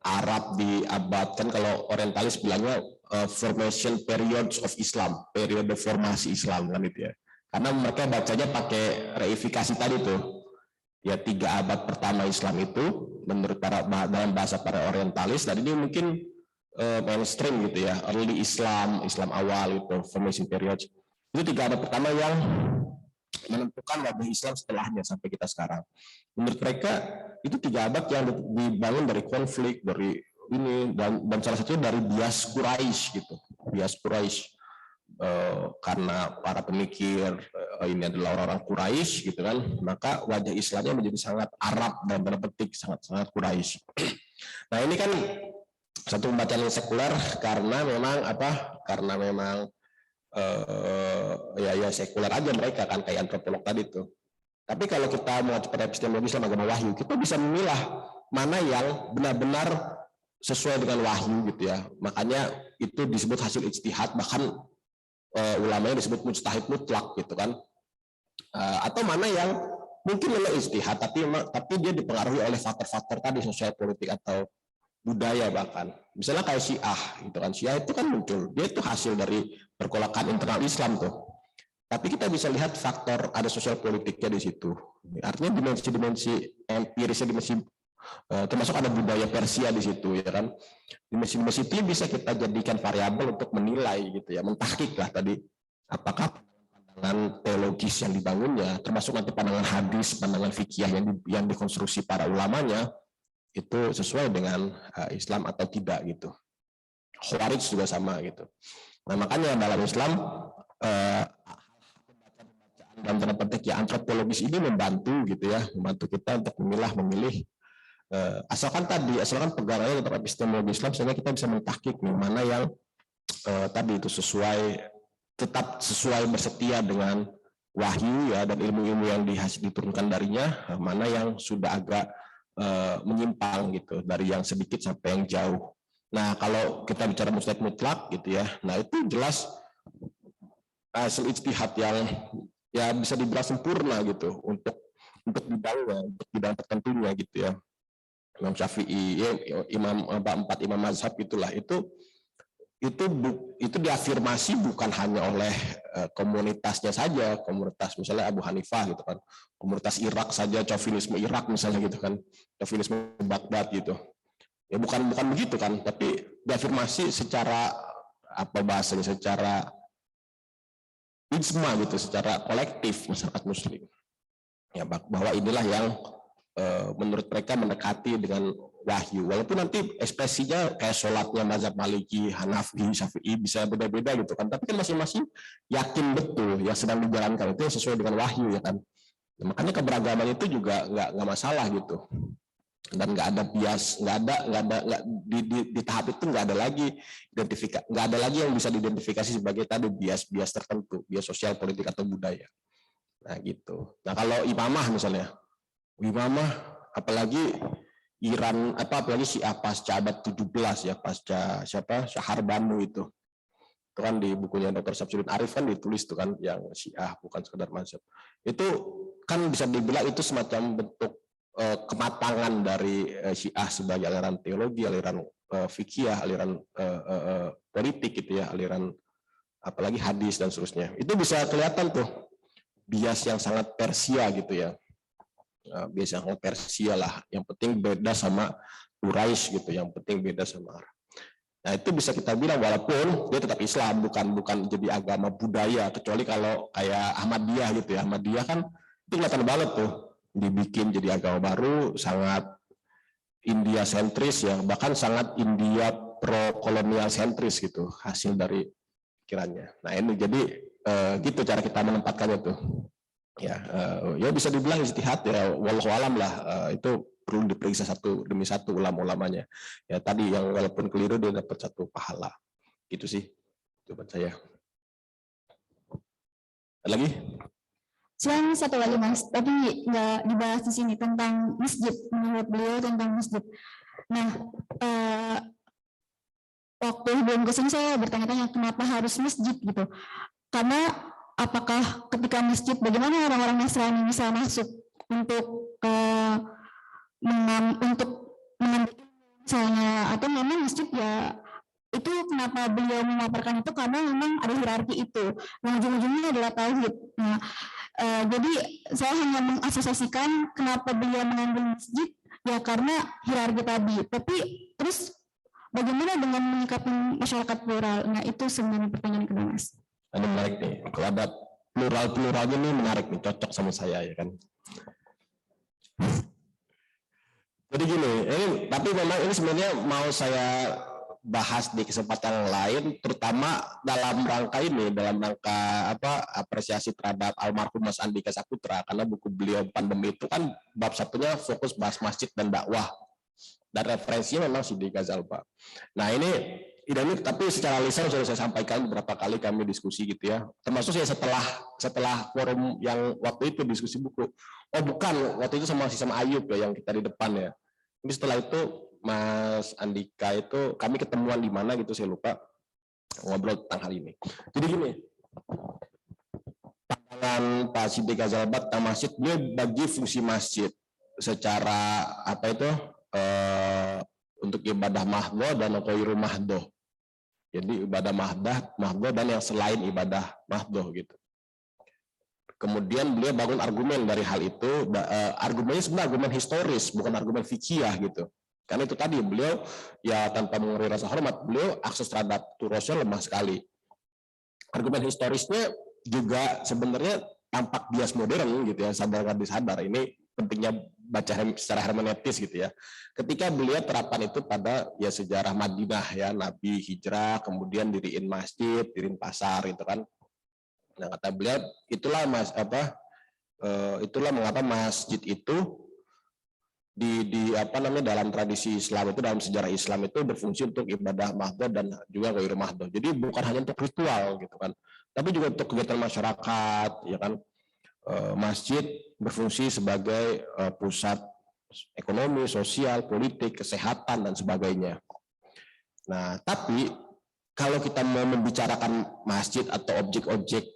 Arab di abad, kan kalau orientalis bilangnya formation periods of Islam, periode formasi Islam kan itu ya. Karena mereka bacanya pakai reifikasi tadi tuh. Ya 3 abad pertama Islam itu menurut dalam bahasa para orientalis, dan ini mungkin mainstream gitu ya, early Islam awal itu, formation period. Itu 3 abad pertama yang menentukan wabah Islam setelahnya sampai kita sekarang. Menurut mereka itu 3 abad yang dibangun dari konflik, dari ini, dan salah satunya dari bias Quraisy gitu, bias Quraisy. Karena para pemikir ini adalah orang-orang Quraisy gitu kan, maka wajah Islamnya menjadi sangat Arab dan tanda petik sangat Quraisy. Nah, ini kan satu pembacaan yang sekuler karena memang ya sekuler aja mereka kan, kayak antropolog tadi tuh. Tapi kalau kita mengacu pada epistemologi Islam agama wahyu, kita bisa memilah mana yang benar-benar sesuai dengan wahyu gitu ya. Makanya itu disebut hasil ijtihad, bahkan ulamanya disebut mujtahid mutlak gitu kan, atau mana yang mungkin memang ijtihad tapi dia dipengaruhi oleh faktor-faktor tadi, sosial politik atau budaya. Bahkan misalnya kayak Syiah gitu kan, Syiah itu kan muncul, dia itu hasil dari pergolakan internal Islam tuh, tapi kita bisa lihat faktor ada sosial politiknya di situ. Artinya dimensi-dimensi empirisnya, dimensi termasuk ada budaya Persia di situ ya kan. Dimensi-dimensi itu bisa kita jadikan variabel untuk menilai gitu ya, mentahkik lah tadi apakah pandangan teologis yang dibangunnya, termasuk nanti pandangan hadis, pandangan fikih yang dikonstruksi para ulamanya itu sesuai dengan Islam atau tidak gitu. Khawarij juga sama gitu. Nah, makanya dalam Islam dalam tanda petik ya antropologis ini membantu gitu ya, membantu kita untuk memilih asalkan pegangannya tetap epistemologi Islam, sehingga kita bisa mentahkik nih mana yang tadi itu tetap sesuai bersetia dengan wahyu ya, dan ilmu-ilmu yang diturunkan darinya, mana yang sudah agak menyimpang gitu dari yang sedikit sampai yang jauh. Nah, kalau kita bicara mujtahid mutlak gitu ya, nah itu jelas hasil ijtihad yang ya bisa dibilang sempurna gitu untuk untuk bidangnya, untuk bidang tertentunya gitu ya. Imam Syafi'i, ya, empat imam mazhab itulah itu diafirmasi bukan hanya oleh komunitasnya saja, komunitas misalnya Abu Hanifah gitu kan, komunitas Irak saja, Chauvinisme Irak misalnya gitu kan, Chauvinisme Baghdad gitu. Ya bukan begitu kan, tapi diafirmasi secara apa bahasanya, secara ijma gitu, secara kolektif masyarakat muslim. Ya bahwa inilah yang menurut mereka mendekati dengan wahyu, walaupun nanti ekspresinya kayak sholatnya mazhab Maliki, Hanafi, Syafi'i bisa beda-beda gitu kan, tapi kan masing-masing yakin betul yang sedang dijalankan itu sesuai dengan wahyu ya kan. Nah, makanya keberagaman itu juga nggak masalah gitu, dan nggak ada bias, nggak ada di tahap itu nggak ada lagi nggak ada lagi yang bisa diidentifikasi sebagai tadi bias tertentu, bias sosial, politik atau budaya. Nah gitu. Nah kalau imamah misalnya, imamah apalagi Iran apalagi Syiah pasca abad 17 ya, pasca siapa Syahar Banu itu kan di bukunya Dr. Syamsuddin Arif kan ditulis tuh kan, yang Syiah bukan sekedar mazhab. Itu kan bisa dibilang itu semacam bentuk kematangan dari Syiah sebagai aliran teologi, aliran fikih, aliran politik gitu ya, aliran apalagi hadis dan seterusnya. Itu bisa kelihatan tuh bias yang sangat Persia gitu ya. Biasanya Persia lah, yang penting beda sama Quraisy gitu, yang penting beda sama Arab. Nah itu bisa kita bilang walaupun dia tetap Islam, bukan jadi agama budaya, kecuali kalau kayak Ahmadiyah gitu ya. Ahmadiyah kan itu kelihatan banget tuh dibikin jadi agama baru, sangat India sentris ya, bahkan sangat India pro kolonial sentris gitu hasil dari pikirannya. Nah ini jadi gitu cara kita menempatkannya tuh. Ya bisa dibilang ijtihad ya, wallahu alam lah, itu perlu diperiksa satu demi satu ulama-ulamanya. Ya tadi yang walaupun keliru dia dapat satu pahala. Gitu sih jawaban saya. Ada lagi? Selain satu lagi Mas, tapi nggak dibahas di sini tentang masjid, menurut beliau tentang masjid. Nah, waktu sebelum kesini saya bertanya-tanya kenapa harus masjid gitu. Karena apakah ketika masjid, bagaimana orang-orang Nasrani bisa masuk untuk misalnya, atau memang masjid ya itu kenapa beliau memaparkan itu karena memang ada hierarki itu, yang ujung-ujungnya adalah tauhid. Nah, jadi saya hanya mengasosiasikan kenapa beliau mengambil masjid ya karena hierarki tadi. Tapi terus bagaimana dengan menyikapi masyarakat plural? Nah itu sebenarnya pertanyaan kedua Mas. Ada menarik nih, kalau ada plural-pluralnya nih menarik nih, cocok sama saya ya kan. Jadi gini, tapi memang ini sebenarnya mau saya bahas di kesempatan lain, terutama dalam rangka apresiasi terhadap almarhum Mas Andika Saputra, karena buku beliau Pandemi itu kan bab satunya fokus bahas masjid dan dakwah, dan referensinya memang Siddiq Ghazal Pak. Nah ini tapi secara lisan sudah saya sampaikan beberapa kali kami diskusi gitu ya, termasuk ya setelah forum yang waktu itu diskusi buku. Oh bukan, waktu itu masih sama Ayub ya yang kita di depan ya. Tapi setelah itu Mas Andika itu kami ketemuan di mana gitu saya lupa, ngobrol tentang hal ini. Jadi gini, pandangan Pak Siddiq Ghazal tentang masjid, dia bagi fungsi masjid secara untuk ibadah mahdoh dan ghairu mahdoh. Jadi ibadah mahdoh dan yang selain ibadah mahdoh gitu. Kemudian beliau bangun argumen dari hal itu. Argumennya sebenarnya argumen historis, bukan argumen fikih gitu. Karena itu tadi beliau ya tanpa mengurangi rasa hormat, beliau akses terhadap turusnya lemah sekali. Argumen historisnya juga sebenarnya tampak bias modern gitu ya, sadar nggak disadar. Ini pentingnya baca secara hermeneutis gitu ya. Ketika beliau terapan itu pada ya sejarah Madinah ya, Nabi hijrah, kemudian diriin masjid, diriin pasar gitu kan. Nah kata beliau itulah mengapa masjid itu dalam tradisi Islam itu, dalam sejarah Islam itu berfungsi untuk ibadah mahdoh dan juga ghairu mahdoh. Jadi bukan hanya untuk ritual gitu kan, tapi juga untuk kegiatan masyarakat ya kan. Masjid berfungsi sebagai pusat ekonomi, sosial, politik, kesehatan dan sebagainya. Nah, tapi kalau kita mau membicarakan masjid atau objek-objek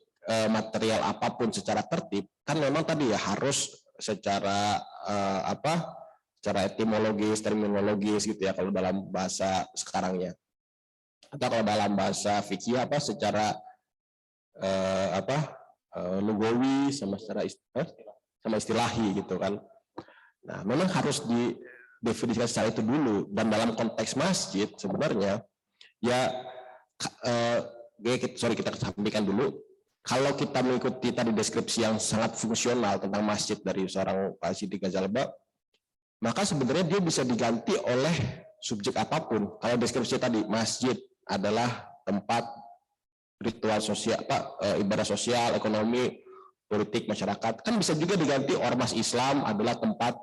material apapun secara tertib, kan memang tadi ya harus secara secara etimologis, terminologis gitu ya kalau dalam bahasa sekarangnya. Atau kalau dalam bahasa fikih secara lugawi sama secara istilahi gitu kan. Nah, memang harus didefinisikan secara itu dulu, dan dalam konteks masjid sebenarnya ya kita sampaikan dulu, kalau kita mengikuti tadi deskripsi yang sangat fungsional tentang masjid dari seorang Pak Siti Ghazalba, maka sebenarnya dia bisa diganti oleh subjek apapun. Kalau deskripsi tadi masjid adalah tempat ritual sosial, ibadah sosial, ekonomi, politik, masyarakat, kan bisa juga diganti ormas Islam adalah tempat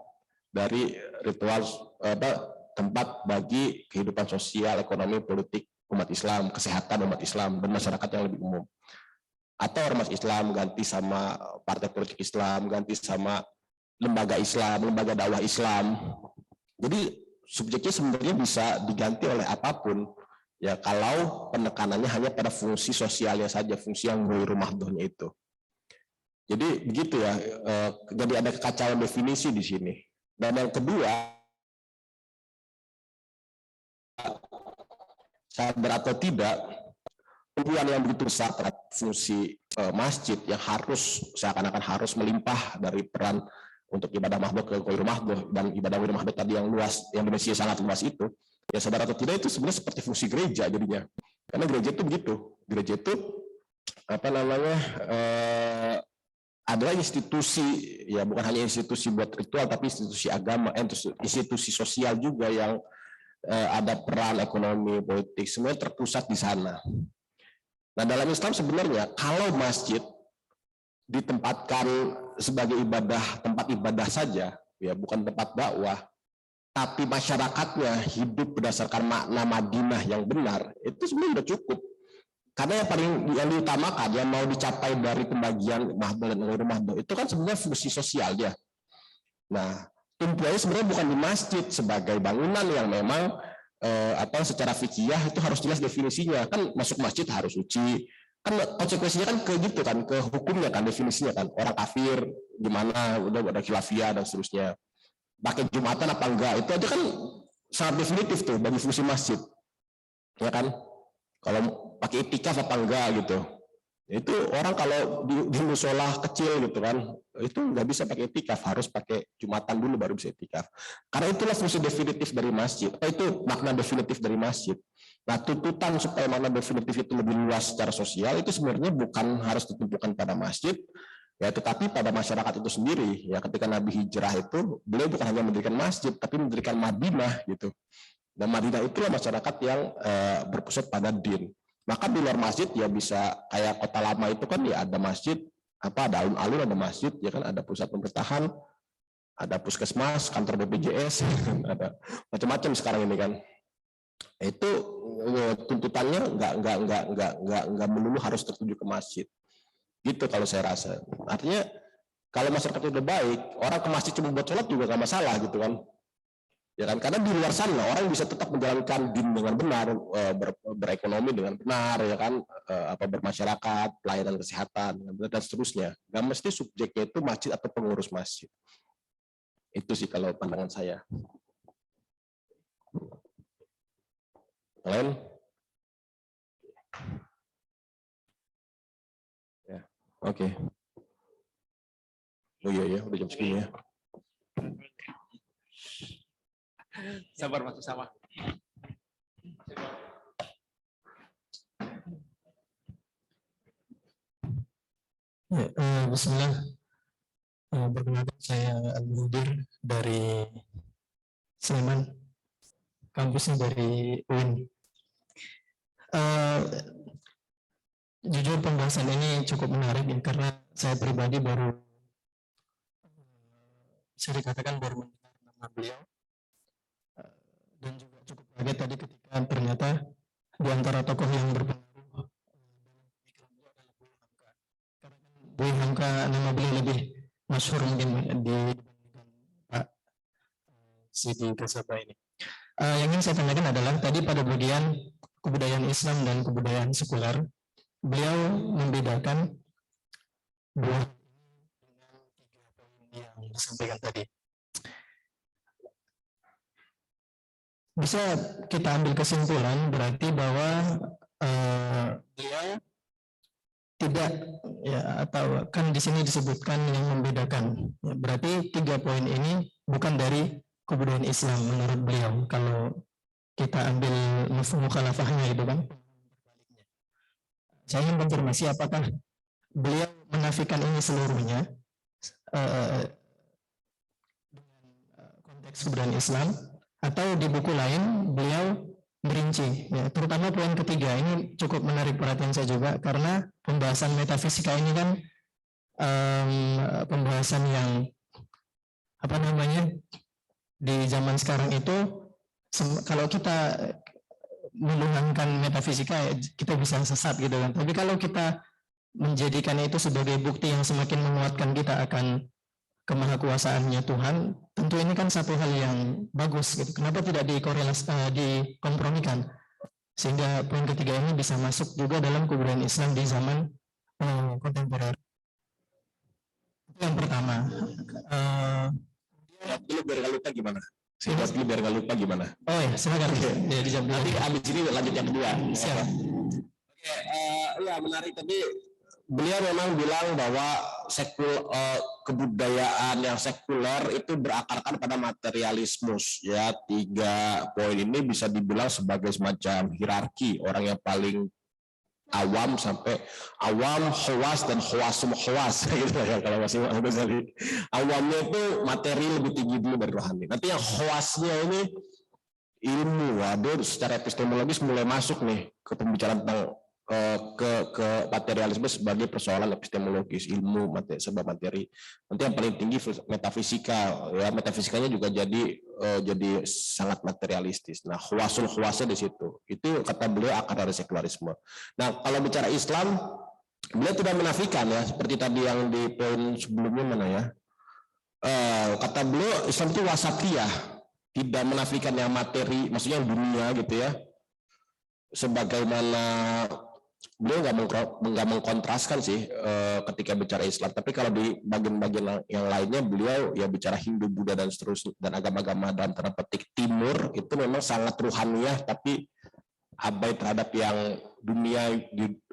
dari ritual, tempat bagi kehidupan sosial, ekonomi, politik umat Islam, kesehatan umat Islam dan masyarakat yang lebih umum. Atau ormas Islam ganti sama partai politik Islam, ganti sama lembaga Islam, lembaga dakwah Islam. Jadi subjeknya sebenarnya bisa diganti oleh apapun ya, kalau penekanannya hanya pada fungsi sosialnya saja, fungsi yang ghairu mahdhahnya itu. Jadi begitu ya, jadi ada kekacauan definisi di sini. Dan yang kedua, sadar atau tidak, tumpuan yang begitu besar terhadap fungsi masjid yang harus seakan-akan harus melimpah dari peran untuk ibadah mahdhah ke ghairu mahdhah, dan ibadah ghairu mahdhah tadi yang luas, yang dimensinya sangat luas itu, ya sadar atau tidak itu sebenarnya seperti fungsi gereja jadinya. Karena gereja itu begitu, gereja itu adalah institusi, ya bukan hanya institusi buat ritual, tapi institusi agama, institusi sosial juga yang ada peran ekonomi, politik, semuanya terpusat di sana. Nah, dalam Islam sebenarnya kalau masjid ditempatkan sebagai tempat ibadah saja, ya bukan tempat dakwah, tapi masyarakatnya hidup berdasarkan makna Madinah yang benar, itu sebenarnya sudah cukup. Karena yang diutamakan, yang mau dicapai dari pembagian mahdhah dan ghairu mahdhah itu kan sebenarnya fungsi sosial ya. Nah, tumpuannya sebenarnya bukan di masjid sebagai bangunan yang memang secara fikih itu harus jelas definisinya. Kan masuk masjid harus suci, kan konsekuensinya kan ke gitu kan, ke hukumnya kan, definisinya kan, orang kafir gimana, udah ada khilafiyah dan seterusnya. Pakai Jumatan apa enggak, itu aja kan sangat definitif tuh bagi fungsi masjid, ya kan? Kalau pakai itikaf apa enggak gitu, itu orang kalau di musola kecil gitu kan, itu nggak bisa pakai itikaf, harus pakai Jumatan dulu baru bisa itikaf. Karena itulah fungsi definitif dari masjid, itu makna definitif dari masjid. Nah, tuntutan supaya makna definitif itu lebih luas secara sosial itu sebenarnya bukan harus ditumpukan pada masjid, ya, tetapi pada masyarakat itu sendiri. Ya, ketika Nabi hijrah itu beliau bukan hanya mendirikan masjid, tapi mendirikan Madinah gitu. Dan Madinah itulah masyarakat yang berpusat pada din. Maka di luar masjid ya bisa kayak Kota Lama itu kan ya ada masjid, ada alun-alun, ada masjid, ya kan, ada pusat pemerintahan, ada puskesmas, kantor BPJS, ada macam-macam sekarang ini kan. Itu tuntutannya nggak melulu harus tertuju ke masjid. Gitu kalau saya rasa. Artinya kalau masyarakatnya udah baik, orang ke masjid cuma buat sholat juga nggak masalah gitu kan. Ya kan, karena di luar sana orang bisa tetap menjalankan din dengan benar, berekonomi dengan benar, ya kan, bermasyarakat, pelayanan kesehatan dengan benar, dan seterusnya. Nggak mesti subjeknya itu masjid atau pengurus masjid. Itu sih kalau pandangan saya. Lain? Ya, oke. Oh iya ya, udah jam segini ya. Sabar masuk sama. Ya, bismillah. Perkenalkan saya Al-Mudir dari Sleman, kampusnya dari UIN. Jujur pembahasan ini cukup menarik ya, karena saya pribadi baru bisa dikatakan baru mendengar nama beliau. Dan juga cukup kaget tadi ketika ternyata di antara tokoh yang berpengaruh dalam pemikiran beliau adalah Buya Hamka. Karena Buya Hamka nama beliau lebih masyhur mungkin dibandingkan Pak Siti Ghazalba ini. Yang ingin saya tanyakan adalah tadi pada bagian kebudayaan Islam dan kebudayaan sekuler, beliau membedakan dua dengan 3 poin yang disampaikan tadi. Bisa kita ambil kesimpulan berarti bahwa beliau tidak, ya, atau kan di sini disebutkan yang membedakan. Ya, berarti 3 poin ini bukan dari kebudayaan Islam menurut beliau. Kalau kita ambil mafhum mukhalafahnya itu kan. Saya ingin konfirmasi apakah beliau menafikan ini seluruhnya dengan konteks kebudayaan Islam, atau di buku lain beliau merinci, ya, terutama poin ketiga ini cukup menarik perhatian saya juga karena pembahasan metafisika ini kan pembahasan yang apa namanya di zaman sekarang itu kalau kita menuhankan metafisika ya, kita bisa sesat gitu kan, tapi kalau kita menjadikan itu sebagai bukti yang semakin menguatkan kita akan kemahakuasaannya Tuhan, tentu ini kan satu hal yang bagus gitu. Kenapa tidak dikompromikan sehingga poin ketiga ini bisa masuk juga dalam kebudayaan Islam di zaman kontemporer. Itu yang pertama. Dulu biar nggak lupa gimana? Singkat dulu biar nggak lupa gimana? Oh ya, silakan. Ya, dijawab dulu. Nanti abis ini lanjut yang kedua. Siap. Oke, ya menarik tadi. Beliau memang bilang bahwa kebudayaan yang sekuler itu berakarkan pada materialisme. Ya, 3 poin ini bisa dibilang sebagai semacam hierarki, orang yang paling awam sampai awam, khawas dan khawasum khawas gitu ya, kalau masih Ghazali. Awamnya itu materi lebih tinggi dulu dari rohani. Nanti yang khawasnya ini ilmu. Waduh, secara epistemologis mulai masuk nih ke pembicaraan tentang ke materialisme sebagai persoalan epistemologis, ilmu sebab materi. Nanti yang paling tinggi metafisika, ya, metafisikanya juga jadi sangat materialistis. Nah, khawasul-khawasnya di situ. Itu kata beliau akar dari sekularisme. Nah, kalau bicara Islam, beliau tidak menafikan ya, seperti tadi yang di poin sebelumnya mana ya. Kata beliau Islam itu wasatiyah, tidak menafikan yang materi, maksudnya yang dunia gitu ya. Sebagaimana beliau nggak mengkontraskan sih ketika bicara Islam, tapi kalau di bagian-bagian yang lainnya beliau ya bicara Hindu, Buddha dan seterusnya dan agama-agama dalam tanda petik timur itu memang sangat ruhaniyah tapi abai terhadap yang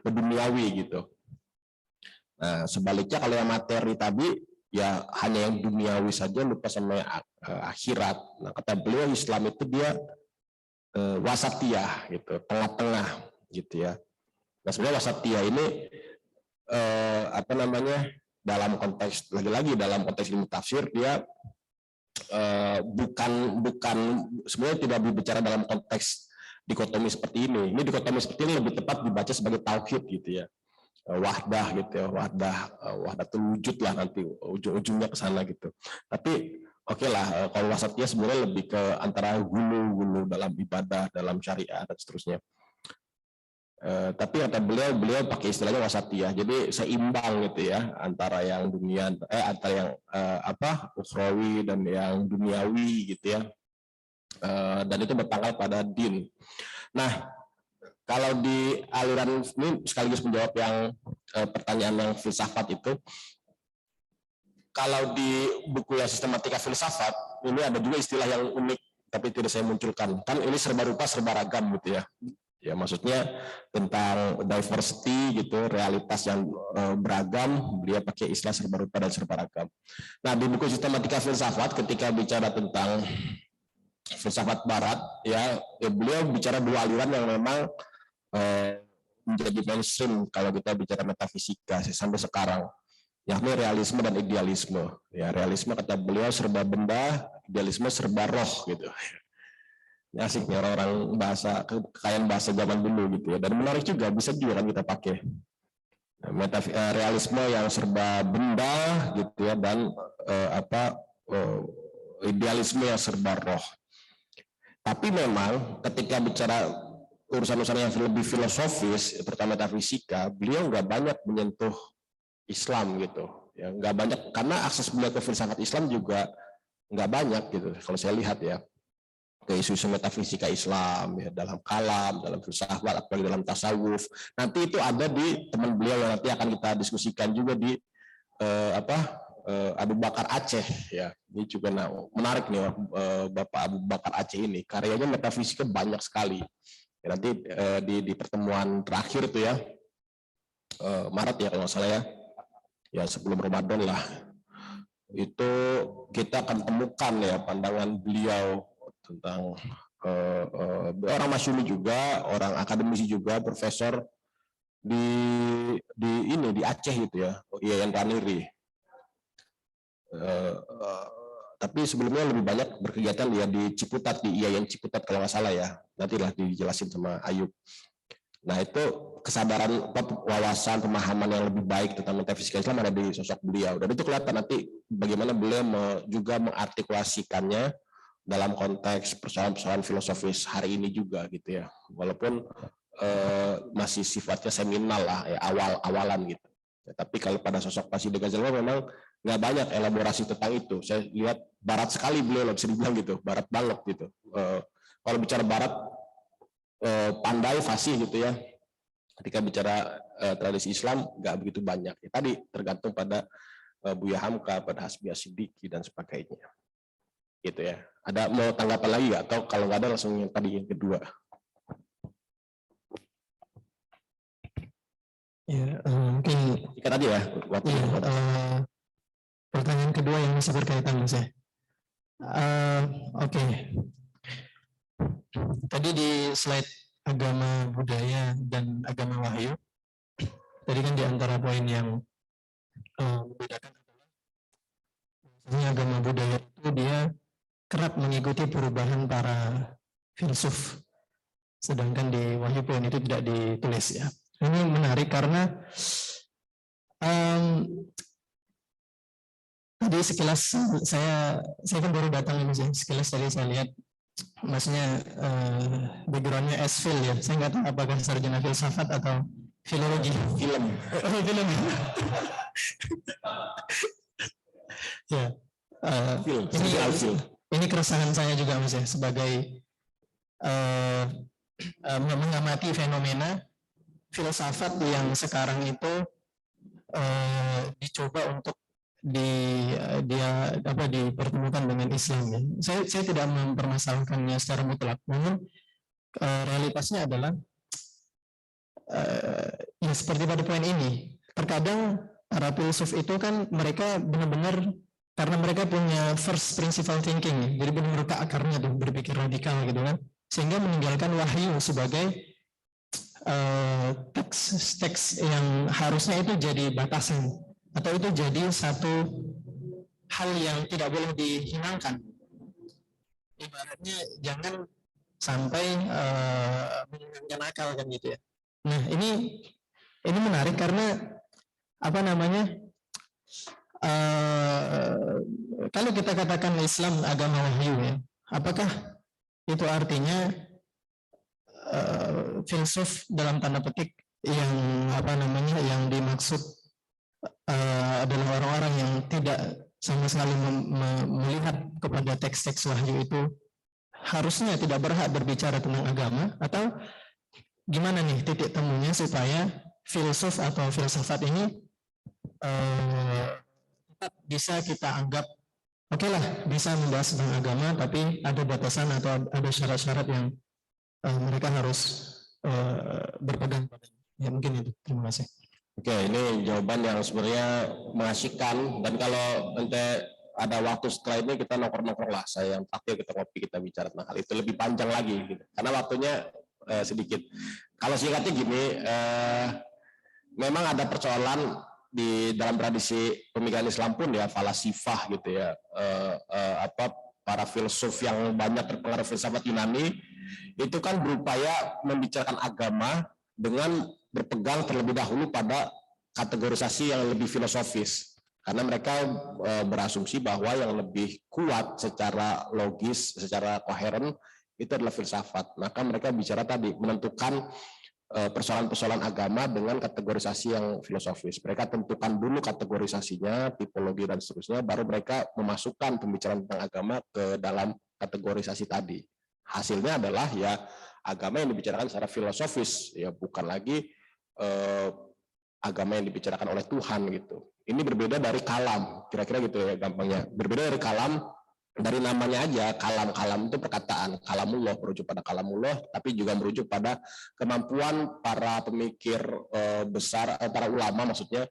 duniawi gitu. Nah, sebaliknya kalau yang materi tadi ya hanya yang duniawi saja, lupa sama akhirat. Nah, kata beliau Islam itu dia wasatiyah gitu, tengah-tengah gitu ya. Nah, sebenarnya wasatiyah ini apa namanya, dalam konteks lagi-lagi dalam konteks ilmu tafsir dia bukan sebenarnya tidak berbicara dalam konteks dikotomi seperti ini. Ini dikotomi seperti ini lebih tepat dibaca sebagai tauhid gitu ya. Wahdah gitu ya, wahdatul wujud lah, nanti ujung-ujungnya ke sana gitu. Tapi oke lah, kalau wasatiyah sebenarnya lebih ke antara gulu dalam ibadah, dalam syariat dan seterusnya. Tapi kata beliau pakai istilahnya wasatiyah, jadi seimbang gitu ya antara yang dunia, antara yang ukhrawi dan yang duniawi gitu ya, dan itu bertanggal pada din. Nah, kalau di aliran ini sekaligus menjawab yang pertanyaan yang filsafat itu, kalau di buku yang sistematika filsafat ini ada juga istilah yang unik tapi tidak saya munculkan, kan ini serba rupa serba ragam gitu ya. Ya, maksudnya tentang diversity gitu, realitas yang beragam, beliau pakai istilah serba rupa dan serba ragam. Nah, di buku sistematika filsafat ketika bicara tentang filsafat barat ya beliau bicara 2 aliran yang memang menjadi mainstream kalau kita bicara metafisika sampai sekarang, yakni realisme dan idealisme. Ya, realisme kata beliau serba benda, idealisme serba roh gitu. Ini asik nih orang-orang bahasa, kekayaan bahasa zaman dulu gitu ya, dan menarik juga, bisa juga kan kita pakai. Realisme yang serba benda gitu ya, dan idealisme yang serba roh. Tapi memang ketika bicara urusan-urusan yang lebih filosofis, terutama metafisika, beliau nggak banyak menyentuh Islam gitu. Ya, nggak banyak, karena akses beliau ke filsafat Islam juga nggak banyak gitu. Kalau saya lihat ya, ke isu-isu metafisika Islam ya, dalam kalam, dalam filsafat, apalagi dalam tasawuf. Nanti itu ada di teman beliau yang nanti akan kita diskusikan juga di Abu Bakar Aceh ya. Ini juga menarik nih Bapak Abu Bakar Aceh ini. Karyanya metafisika banyak sekali. Ya, nanti di pertemuan terakhir itu ya, Maret ya kalau nggak salah ya. Ya sebelum Ramadan lah. Itu kita akan temukan ya pandangan beliau tentang orang masyhur juga, orang akademisi juga, profesor di Aceh gitu ya, Yayan Raniri. Tapi sebelumnya lebih banyak berkegiatan ya di Ciputat, di Yayan Ciputat kalau nggak salah ya. Nantilah dijelasin sama Ayub. Nah itu kesadaran, wawasan, pemahaman yang lebih baik tentang metafisika Islam ada di sosok beliau. Dan itu kelihatan nanti bagaimana beliau juga mengartikulasikannya dalam konteks persoalan-persoalan filosofis hari ini juga gitu ya. Walaupun masih sifatnya seminal lah, ya, awal-awalan gitu. Ya, tapi kalau pada sosok Pak Sidi Ghazali memang nggak banyak elaborasi tentang itu. Saya lihat barat sekali beliau, bisa dibilang gitu, barat banget gitu. Kalau bicara barat, pandai, fasih gitu ya. Ketika bicara tradisi Islam nggak begitu banyak. Ya, tadi tergantung pada Buya Hamka, pada Hasbi Asidiki dan sebagainya. Gitu ya. Ada mau tanggapan lagi nggak? Atau kalau nggak ada langsung yang tadi yang kedua. Ya, mungkin Jika tadi ya. Pertanyaan kedua yang masih berkaitan Mas ya. Oke. Tadi di slide agama budaya dan agama wahyu, tadi kan di antara poin yang membedakan adalah agama budaya itu dia kerap mengikuti perubahan para filsuf, sedangkan di wahyu poin itu tidak ditulis ya. Ini menarik karena tadi sekilas saya kan baru datang ini sih, sekilas tadi saya lihat maksudnya backgroundnya S-Phil ya, saya nggak tahu apakah sarjana filsafat atau filologi. Film. Ya, ini keresahan saya juga Mas ya, sebagai mengamati fenomena filsafat yang sekarang itu dicoba untuk dipertemukan dengan Islam ya. Saya tidak mempermasalahkannya secara mutlak, namun realitasnya adalah ya seperti pada poin ini, terkadang para filsuf itu kan mereka benar-benar karena mereka punya first principle thinking, jadi benar-benar ke akarnya tuh berpikir radikal gitu kan, sehingga meninggalkan wahyu sebagai teks yang harusnya itu jadi batasan atau itu jadi satu hal yang tidak boleh dihilangkan. Ibaratnya jangan sampai menghilangkan akal kan gitu ya. Nah ini menarik karena apa namanya? Kalau kita katakan Islam agama wahyu ya, apakah itu artinya filsuf dalam tanda petik yang apa namanya yang dimaksud adalah orang-orang yang tidak sama sekali melihat kepada teks-teks wahyu itu harusnya tidak berhak berbicara tentang agama, atau gimana nih titik temunya supaya filsuf atau filsafat ini tetap bisa kita anggap oke lah bisa membahas tentang agama tapi ada batasan atau ada syarat-syarat yang mereka harus berpegang pada. Ya mungkin itu. Terima kasih. Oke, ini jawaban yang sebenarnya mengasihkan, dan kalau nanti ada waktu setelah ini kita nongkrong-nongkrong lah. Saya yang terakhir kita ngopi, kita bicara tentang hal itu lebih panjang lagi gitu. Karena waktunya sedikit. Kalau singkatnya gini, memang ada persoalan di dalam tradisi pemikiran Islam pun ya, falasifah gitu ya, para filsuf yang banyak terpengaruh filsafat Yunani itu kan berupaya membicarakan agama dengan berpegang terlebih dahulu pada kategorisasi yang lebih filosofis, karena mereka berasumsi bahwa yang lebih kuat secara logis, secara koheren itu adalah filsafat. Maka mereka bicara tadi menentukan persoalan-persoalan agama dengan kategorisasi yang filosofis. Mereka tentukan dulu kategorisasinya, tipologi dan seterusnya, baru mereka memasukkan pembicaraan tentang agama ke dalam kategorisasi tadi. Hasilnya adalah ya agama yang dibicarakan secara filosofis, ya bukan lagi agama yang dibicarakan oleh Tuhan gitu. Ini berbeda dari kalam. kira-kira gitu ya gampangnya. Berbeda dari kalam, dari namanya aja, kalam itu perkataan, kalamullah merujuk pada kalamullah, tapi juga merujuk pada kemampuan para pemikir besar, para ulama maksudnya,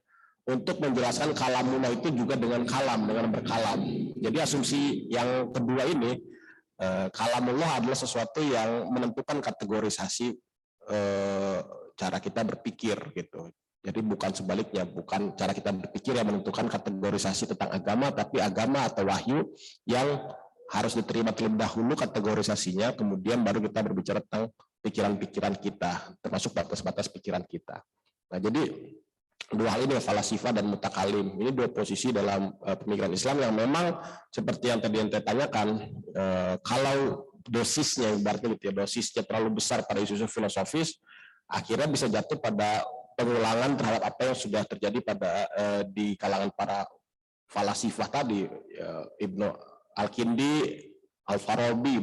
untuk menjelaskan kalamullah itu juga dengan kalam, dengan berkalam. Jadi asumsi yang kedua ini, kalamullah adalah sesuatu yang menentukan kategorisasi cara kita berpikir gitu. Jadi bukan sebaliknya, bukan cara kita berpikir yang menentukan kategorisasi tentang agama, tapi agama atau wahyu yang harus diterima terlebih dahulu kategorisasinya, kemudian baru kita berbicara tentang pikiran-pikiran kita, termasuk batas-batas pikiran kita. Nah, jadi dua hal ini, falasifah dan mutakalim, ini dua posisi dalam pemikiran Islam yang memang seperti yang tadi ente tanyakan, kalau dosisnya, ibaratnya gitu ya, dosisnya terlalu besar pada isu-isu filosofis, akhirnya bisa jatuh pada pengulangan terhadap apa yang sudah terjadi pada di kalangan para falasifah tadi, Ibnu Al-Kindi, Al-Farabi,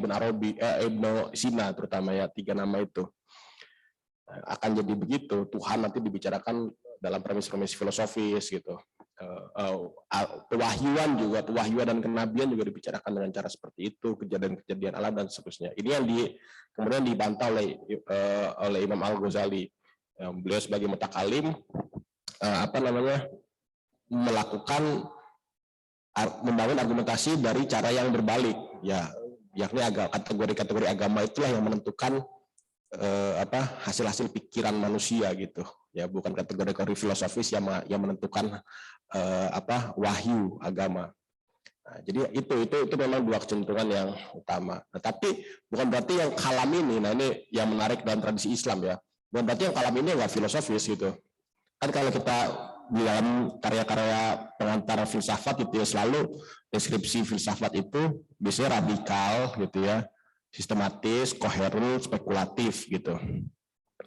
Ibnu Sina terutama ya, tiga nama itu. Akan jadi begitu, Tuhan nanti dibicarakan dalam premis-premis filosofis gitu. Pewahyuan dan kenabian juga dibicarakan dengan cara seperti itu, kejadian-kejadian alam dan seterusnya. Ini yang kemudian dibantah oleh Imam Al-Ghazali. Beliau sebagai mutakalim membangun argumentasi dari cara yang berbalik, ya, yakni kategori-kategori agama itulah yang menentukan hasil-hasil pikiran manusia gitu, ya, bukan kategori filosofis yang menentukan wahyu agama. Nah, jadi itu memang dua kecenderungan yang utama. Nah, tapi bukan berarti yang kalam ini, nah ini yang menarik dalam tradisi Islam ya, bukan berarti yang kalam ini nggak filosofis gitu. Kan kalau kita di dalam karya-karya pengantar filsafat itu ya, selalu deskripsi filsafat itu biasanya radikal gitu ya, sistematis, koheren, spekulatif gitu.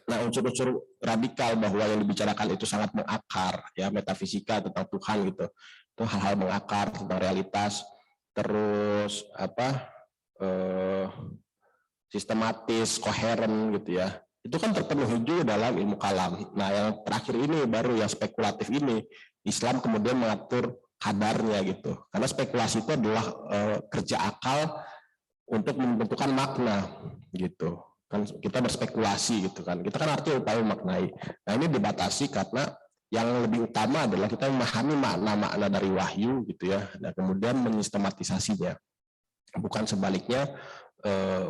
Nah, unsur-unsur radikal bahwa yang dibicarakan itu sangat mengakar, ya, metafisika tentang Tuhan gitu, itu hal-hal mengakar tentang realitas, terus sistematis, koheren gitu ya, itu kan terpenuhi juga dalam ilmu kalam. Nah, yang terakhir ini baru yang spekulatif ini, Islam kemudian mengatur kadarnya gitu, karena spekulasi itu adalah kerja akal untuk menentukan makna gitu kan, kita berspekulasi gitu kan, kita kan artinya upaya memaknai. Nah, ini dibatasi karena yang lebih utama adalah kita memahami makna-makna dari wahyu gitu ya, dan kemudian mensistematisasinya, bukan sebaliknya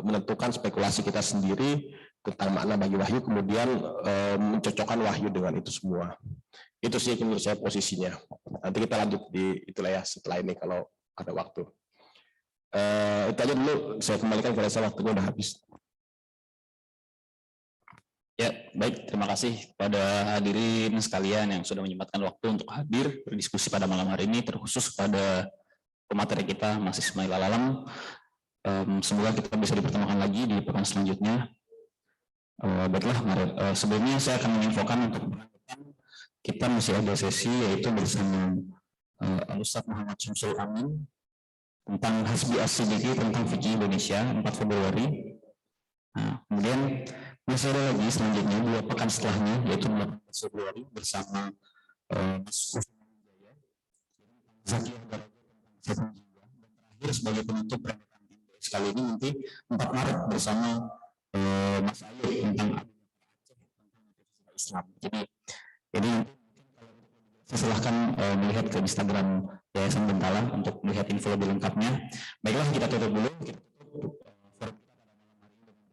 menentukan spekulasi kita sendiri tentang makna bagi wahyu, kemudian mencocokkan wahyu dengan itu semua. Itu sih menurut saya posisinya. Nanti kita lanjut di itulah ya setelah ini kalau ada waktu. Itu aja dulu, saya kembalikan ke saya, waktunya udah habis. Ya, baik, terima kasih kepada hadirin sekalian yang sudah menyempatkan waktu untuk hadir berdiskusi pada malam hari ini, terkhusus kepada pemateri kita Mas Ismail Al-Alam. Semoga kita bisa dipertemukan lagi di pekan selanjutnya. Baiklah, sebelumnya saya akan menginfokan untuk kita masih ada sesi yaitu bersama Ustaz Muhammad Syamsul Amin tentang Hasbi As-Siddiqi tentang fikih Indonesia 4 Februari. Nah, kemudian masih ada lagi selanjutnya 2 pekan setelahnya yaitu 18 Februari bersama Mas Zaki dan terakhir sebagai penutup sekali ini nanti 4 Maret bersama Mas Ayu tentang Islam. Jadi saya silahkan melihat ke Instagram Yayasan Bentala untuk melihat info lebih lengkapnya. Baiklah, kita tutup dulu.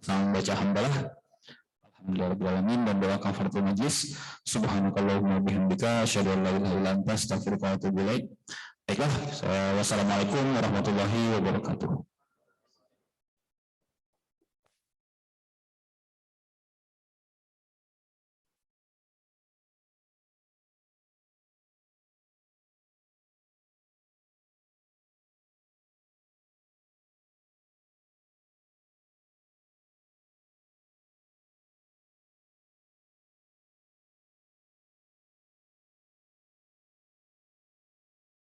Sama baca hamdalah. Alhamdulillahirrahmanirrahim dan doa kafaratul majlis. Subhanakallahumma bihamdika asyhadu an la ilaha illa anta astaghfiruka wa atubu ilaik. Baiklah, wassalamualaikum warahmatullahi wabarakatuh.